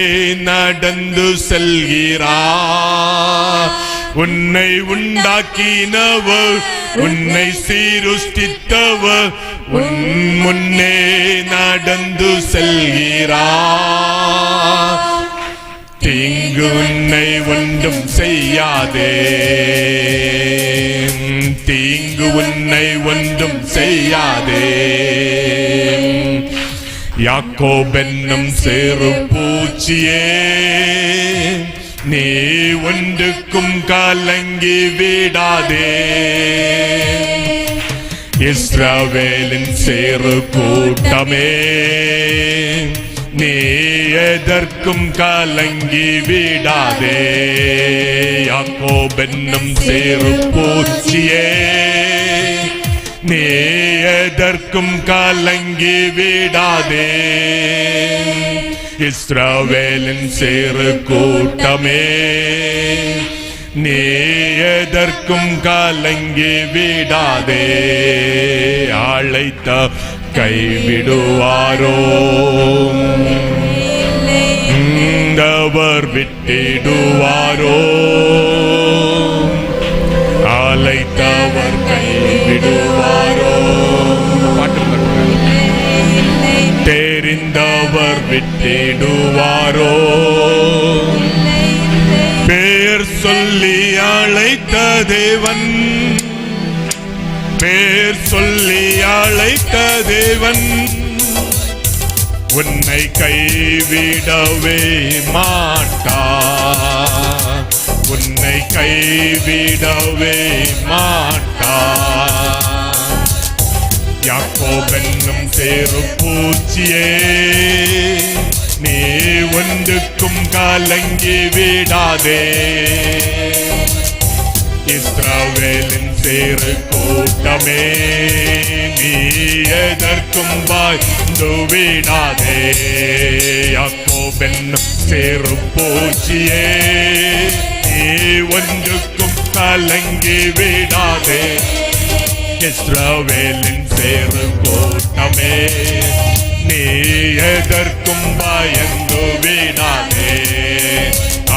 நடந்து செல்கிறார். உன்னை உண்டாக்கினவர், உன்னை சிருஷ்டித்தவர், உன் முன்னே நடந்து செல்கிறார். தீங்கு உன்னை ஒன்றும் செய்யாதே, தீங்கு உன்னை ஒன்றும் செய்யாதே. யாக்கோபென்னும் சிறு பூச்சியே, நீ ஒன்றுக்கும் கலங்கி விடாதே. இஸ்ரவேலின் சிறு கூட்டமே, நீ எதற்கும் கலங்கி விடாதே. யாக்கோபென்னும் சிறு பூச்சியே, நீ எதற்கும் கலங்கி விடாதே. இஸ்ரவேலின் சிறு கூட்டமே, நீ எதற்கும் கலங்கி விடாதே. அழைத்த கைவிடுவாரோ? அவர் விட்டிடுவாரோ? அழைத்தவர் கைவிடுவாரோ? தெரிந்தவர் விட்டிடுவாரோ? பேர் சொல்லி அழைத்த தேவன், பேர் சொல்லி அழைத்த தேவன் உன்னை கைவிடவே மாட்டார், உன்னை கைவிடவே மாட்டார். யாக்கோபென்னும் சேரு பூச்சியே, நீ ஒன்றுக்கும் கலங்கி விடாதே. இஸ்ரவேலின் சேரு கூட்டமே, நீ எதற்கும் பயந்து விடாதே. யாக்கோபென்னும் சேரு பூச்சியே, நீ ஒன்றுக்கும் கலங்கி விடாதே. இஸ்ரவேலின் சேரு கூட்டமே, நீ எதற்கும் பயந்து விடாதே.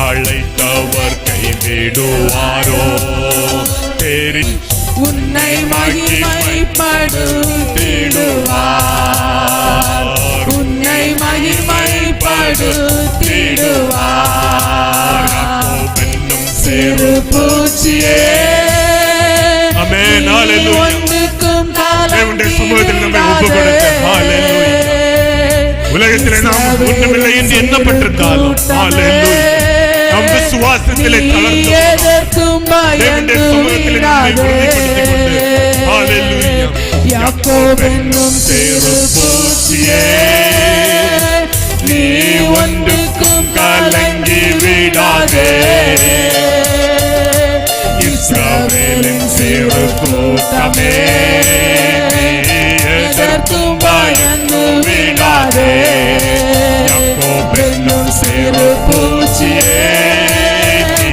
அழைத்தவர் கைவிடுவாரோ? உன்னை மகிமைப்படுத்திடுவார், உன்னை மகிமைப்படுத்திடுவார். யாக்கோபென்னும் சேரு பூச்சியே, ஆமென், ஹல்லேலூயா. ஒன்றுக்கும் தேவனுடைய சமூகத்தில் நம்மை ஒப்புக்கொடுக்க, ஹல்லேலூயா. உலகத்திலே நாம் ஒன்றுமில்லை என்று எண்ணப்பட்டிருந்தாலும், ஹல்லேலூயா, நம் விசுவாசத்திலே தளர்ந்து தேவனுடைய சமூகத்திலே நம்மை உறுதிப்படுத்திக் கொண்டு, ஹல்லேலூயா. யாக்கோபென்னும் சேரு பூச்சியே, நீ ஒன்றுக்கும் கலங்கி விடாதே. இஸ்ரவேலின் சேரு கூட்டமே, எதற்கும் பயந்து விடாதே. யாக்கோபென்னும் சேரு பூச்சியே, நீ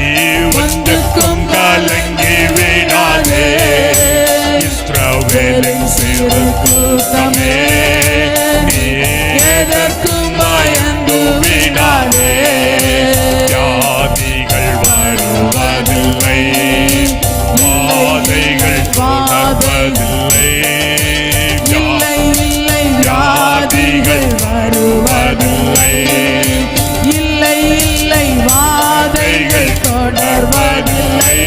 ஒன்றுக்கும் கலங்கி விடாதே. இஸ்ரவேலின் சேரு கூட்டமே, நீ எதற்கும் பயந்து விடாதே. ஜாதிகள் வருவதில்லை, வாதைகள் தொடர்வதில்லை. வியாதிகள் வருவதில்லை, இல்லை இல்லை வாதைகள் தொடர்வதில்லை,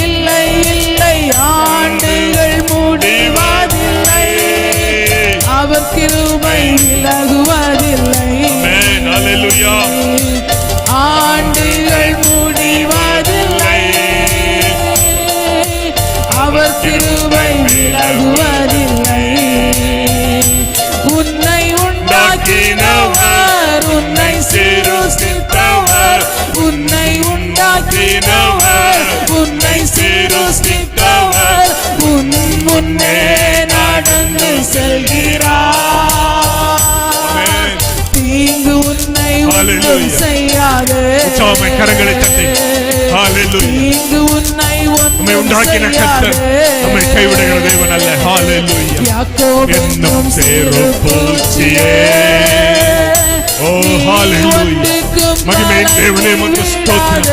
இல்லை இல்லை ஆண்டுகள் முடிவதில்லை, அவர் கிருபை விலகுவதில்லை. ஆமென், ஹல்லேலூயா. ஆண்டுகள் முடிவதில்லை, அவர் கிருபை விலகுவதில்லை. உன்னை உண்டாக்கினவர், உன்னை சிருஷ்டித்தவர், உன்னை உண்டாக்கினவர், உன்னை சிருஷ்டித்தவர் உன் முன்னே நடந்து செல்கிறார். தீங்கு உன்னை ஒன்றும் செய்யாது. உற்சாகமாய் கரங்களை தட்டி, ஹல்லேலூயா. தீங்கு உன்னை நம்மை உண்டாக்கின கர்த்தர் நம்மை கைவிடுகிற தேவன் அல்ல. ஹல்லேலூயா. யாக்கோபென்னும் சேரு பூச்சியே, ஓ ஹல்லேலூயா. மகிமை தேவனே, உமக்கு ஸ்தோத்திரம்.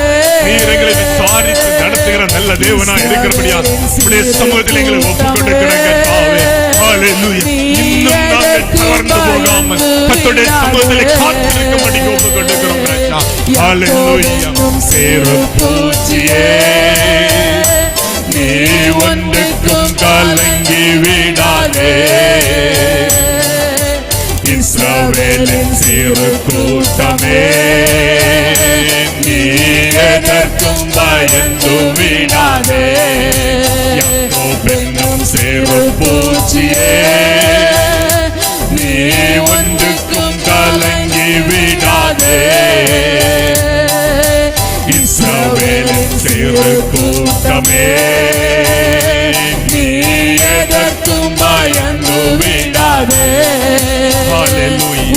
நீர் எங்களை விசாரித்து நடத்துகிற நல்ல தேவனாய் இருக்கிறபடியால் உம்முடைய சமூகத்தில் எங்களை ஒப்புக்கொண்டிருக்கிற கர்த்தாவே, ஹல்லேலூயா. இன்னும் நாங்கள் தளர்ந்து போகாமல் கர்த்தருடைய சமூகத்தில் காத்திருக்கும்படி ஒப்புக்கொண்டிருக்கிறோம் ராஜா. ஹல்லேலூயா. சேரு பூச்சியே, நீ ஒன்றுக்கும் கலங்கி விடாதே. இஸ்ரவேலின் சேரு கூட்டமே, நீ எதற்கும் பயந்து விடாதே. யாக்கோபென்னும் சேரு பூச்சியே, நீ ஒன்றுக்கும் கலங்கி விடாதே. இஸ்ரவேலின் சேரு கூட்டமே, நீ எதற்கும் பயந்து விடாதே.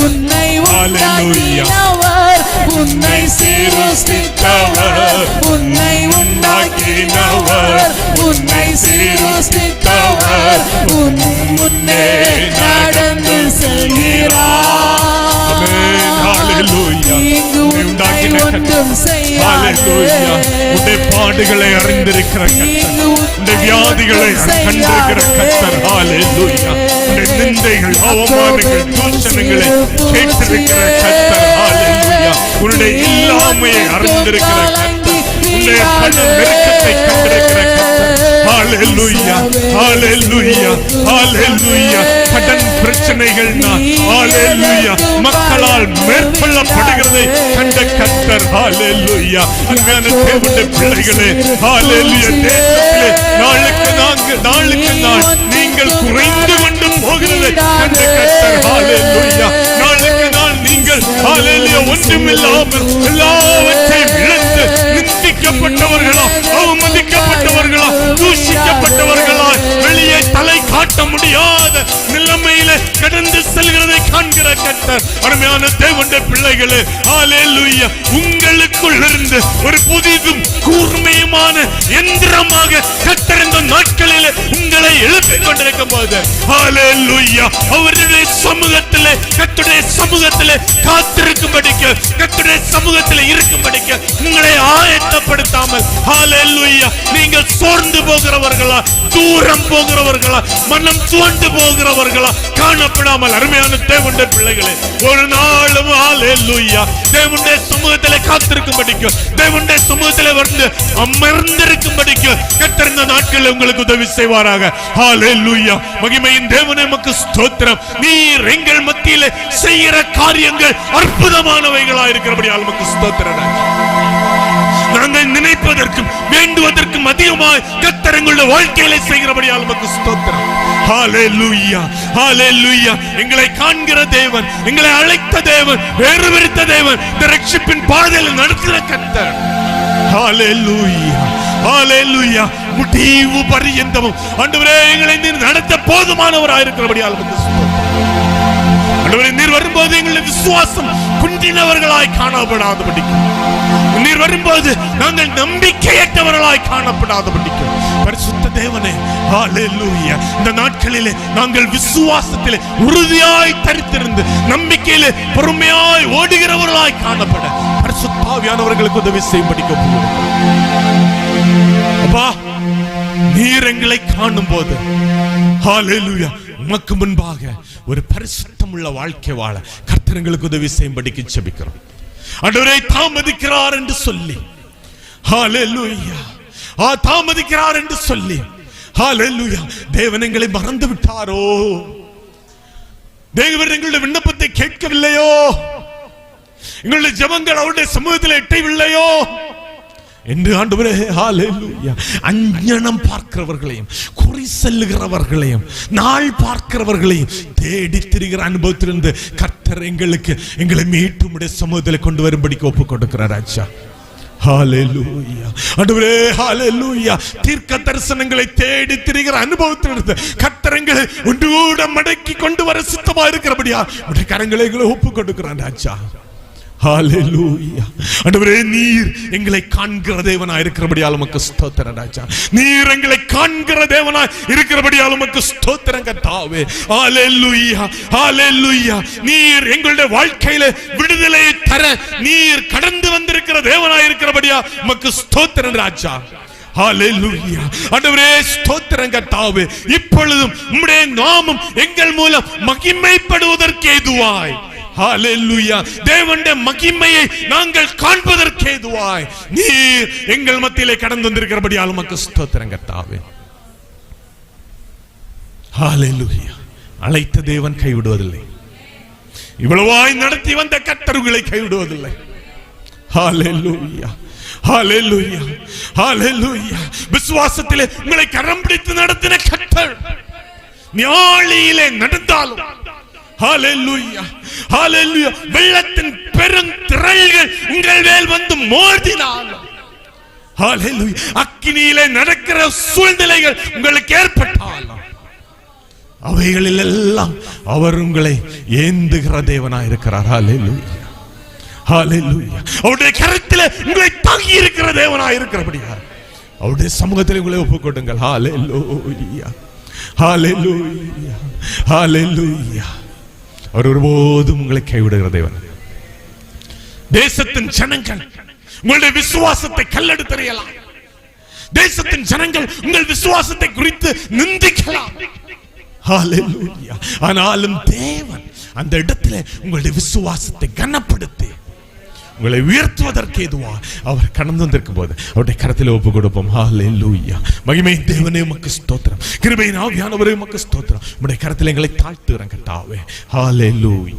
உன்னை உண்டாக்கினவர், உன்னை சிருஷ்டித்தவர், உன்னை உண்டாக்கினவர், உன்னை சிருஷ்டித்தவர் உன் முன்னே உன்னுடைய பாடுகளை அறிந்திருக்கிற கர்த்தர், உன்னுடைய வியாதிகளை கண்டிருக்கிற கர்த்தர். ஹalleluya. உன்னுடைய நிந்தைகள், அவமானங்கள், தூஷணங்களை கேட்டிருக்கிற கர்த்தர். ஹalleluya. உன்னுடைய இல்லாமையை அறிந்திருக்கிற கர்த்தர், உன்னுடைய பண நெருக்கத்தை கண்டிருக்கிற கர்த்தர். ஹalleluya, ஹalleluya, ஹalleluya. கடன் பிரச்சனைகள் ஹalleluya மக்களால் மேற்கொள்ளப்படுகிறதை கண்ட கர்த்தர். ஹalleluya. அன்பான தேவனுடைய பிள்ளைகளே, ஹalleluya. தேசத்திலே நாளுக்கு நாள் நீங்கள் குறைந்து கொண்டு போகிறதை கண்ட கர்த்தர். ஹalleluya. நாளுக்கு நாள் நீங்கள் ஹalleluya ஒன்றுமில்லாமல் எல்லாவற்றையும் இழந்து நிந்திக்கப்பட்டவர்களா, அவமதிக்கப்பட்டவர்களா, தூஷிக்கப்பட்டவர்களா, வெளியே தலை காட்ட முடியாத நிலைமையில கடந்து செல்கிறதை காண்கிற கர்த்தர். அருமையான தேவனுடைய பிள்ளைகளே, ஹalleluya. உங்களுக்குள் இருந்து ஒரு புதிதும் கூர்மையுமான எந்திரமாக கர்த்தர் இந்த நாட்களிலே உங்களை எழுப்பிக் கொண்டிருக்கும் போது ஹalleluya அவருடைய சமூகத்திலே, கர்த்தருடைய சமூகத்திலே காத்திருக்கும்படிக்கு, கர்த்தருடைய சமூகத்திலே இருக்கும்படிக்கு உங்களை ஆயத்தப்படுத்தாமல் ஹalleluya நீங்கள் சோர்ந்து போகிறவர்களா, தூரம் போகிறவர்களா, மனம் துவண்டு போகிறவர்களா காணப்படாமல், அருமையான தேவனுடைய பிள்ளைகளே, ஒரு நாளும் ஹalleluya தேவனுடைய சமூகத்திலே காத்திருக்கும்படிக்கு, தேவனுடைய சமூகத்திலே வந்து அமர்ந்திருக்கும்படிக்கு கர்த்தர் இந்த நாட்களில் உங்களுக்கு உதவி செய்வாராக. ஹalleluya. மகிமையின் தேவனே உமக்கு ஸ்தோத்திரம். நீர் எங்கள் மத்தியிலே செய்கிற காரியங்கள் அற்புதமானவைகளா இருக்கிறபடியால் உமக்கு ஸ்தோத்திரம். நாங்கள் நினைப்பதற்கும் வேண்டுவதற்கும் அதிகமாய் கர்த்தர் எங்களுடைய வாழ்க்கையிலே செய்கிறபடியால் உமக்கு ஸ்தோத்திரம். ஹalleluya, ஹalleluya. எங்களை காண்கிற தேவன், எங்களை அழைத்த தேவன், வேறு விரித்த தேவன், இந்த ரட்சிப்பின் பாதையில் நடத்துகிற கர்த்தர். ஹalleluya, ஹalleluya. முடிவு பரியந்தமும் ஆண்டவரே எங்களை நீர் நடத்த போதுமானவராய் இருக்கிறபடியால் உமக்கு ஸ்தோத்திரம். ஆண்டவரே நீர் வரும்போது எங்களுடைய விசுவாசம் குன்றினவர்களாய் காணப்படாதபடிக்கு, நீர் வரும்போது நாங்கள் நம்பிக்கையற்றவர்களாய் காணப்படாதபடிக்கு பரிசுத்த தேவனே ஹalleluya இந்த நாட்களிலே நாங்கள் விசுவாசத்திலே உறுதியாய் தரித்திருந்து நம்பிக்கையிலே பொறுமையாய் ஓடுகிறவர்களாய் காணப்பட பரிசுத்த ஆவியானவர்களுக்கு உதவி செய்யும்படி கேட்கிறோம். அப்பா நீர் எங்களை காணும் போது ஹalleluya உமக்கு முன்பாக ஒரு பரிசுத்தமுள்ள வாழ்க்கை வாழ கர்த்தர் எங்களுக்கு உதவி செய்யும்படிக்கு ஜெபிக்கிறோம். ஆண்டவரே தாமதிக்கிறார் என்று சொல்லி ஹalleluya தாமதிக்கிறார் என்று சொல்லி ஹalleluya தேவன் எங்களை மறந்து விட்டாரோ, தேவன் எங்களுடைய விண்ணப்பத்தை கேட்கவில்லையோ, எங்களுடைய ஜெபங்கள் அவருடைய சமூகத்தில் எட்டவில்லையோ என்று ஆண்டவரே ஹalleluya அஞ்ஞானம் பார்க்கிறவர்களையும், குறி செல்லுகிறவர்களையும், நாள் பார்க்கிறவர்களையும் தேடி திரிகிற அனுபவத்திலிருந்து கர்த்தர் எங்களை மீட்டுமுடைய சமூகத்தில் கொண்டு வரும்படிக்கு ஒப்புக் கொடுக்கிறார். ராஜா ஹalleluya ஆண்டவரே ஹalleluya தீர்க்க தரிசனங்களை தேடி திரிகிற அனுபவத்திலிருந்து கர்த்தர் எங்களை ஒன்றுகூட மடக்கி கொண்டு வர சித்தமா இருக்கிறபடியா உடைய கரங்களை ஒப்புக் கொடுக்கிறார். ராஜா ஹalleluya ஆண்டவரே நீர் எங்களை காண்கிற தேவனாய் இருக்கிறபடியால் உமக்கு ஸ்தோத்திரம். ராஜா நீர் எங்களை காண்கிற தேவனாய் இருக்கிறபடியால் உமக்கு ஸ்தோத்திரம் கர்த்தாவே. ஹalleluya ஹalleluya நீர் எங்களுடைய வாழ்க்கையிலே விடுதலை தர நீர் கடந்து வந்திருக்கிற தேவனாய் இருக்கிறபடியா உமக்கு ஸ்தோத்திரம். ராஜா ஹalleluya ஆண்டவரே ஸ்தோத்திரம் கர்த்தாவே. இப்பொழுதும் உம்முடைய நாமம் எங்கள் மூலம் மகிமைப்படுவதற்கு ஏதுவாய் ஹalleluya தேவனுடைய மகிமையை நாங்கள் காண்பதற்கு ஏதுவாய் நீர் எங்கள் மத்தியிலே கடந்து வந்திருக்கிறபடியால் உமக்கு ஸ்தோத்திரம் கர்த்தாவே. ஹalleluya அழைத்த தேவன் கைவிடுவதில்லை, இவ்வளவாய் நடத்தி வந்த கர்த்தர்களை கைவிடுவதில்லை. ஹalleluya ஹalleluya ஹalleluya விசுவாசத்திலே உங்களை கரம் பிடித்து நடத்தின கர்த்தர் ஞாலியிலே நடந்தாலும் ஹalleluya ஹalleluya வெள்ளத்தின் பெருந்திரள்கள் உங்கள் மேல் வந்து மோதினாலும் ஹalleluya அக்கினியிலே நடக்கிற சூழ்நிலைகள் உங்களுக்கு ஏற்பட்டாலும் அவைகளில் எல்லாம் அவர் உங்களை ஏந்துகிற தேவனாய் இருக்கிறார். ஹalleluya ஹalleluya அவருடைய கரத்திலே உங்களை தாங்கி இருக்கிற தேவனாய் இருக்கிறபடியா அவருடைய சமூகத்தில் உங்களை ஒப்புக் கொடுங்கள். ஹalleluya ஹalleluya ஹalleluya அவர் ஒருபோதும் உங்களை கைவிடுகிற தேவன். தேசத்தின் ஜனங்கள் உங்களுடைய விசுவாசத்தை கல்லெடுத்தறியலாம். தேசத்தின் ஜனங்கள் உங்கள் விசுவாசத்தை குறித்து நிந்திக்கலாம். ஹalleluya. ஆனாலும் தேவன் அந்த இடத்துல உங்களுடைய விசுவாசத்தை கனப்படுத்தி உங்களை உயர்த்துவதற்கு ஏதுவா அவர் கடந்து வந்திருக்கும் போது அவருடைய கரத்தில் ஒப்பு கொடுப்போம். ஹalleluya. மகிமை தேவனே உமக்கு ஸ்தோத்திரம். கிருபையின் ஆவியானவரே உமக்கு ஸ்தோத்திரம். உம்முடைய கரத்தில் எங்களை தாழ்த்துகிறேன் கர்த்தாவே. ஹalleluya.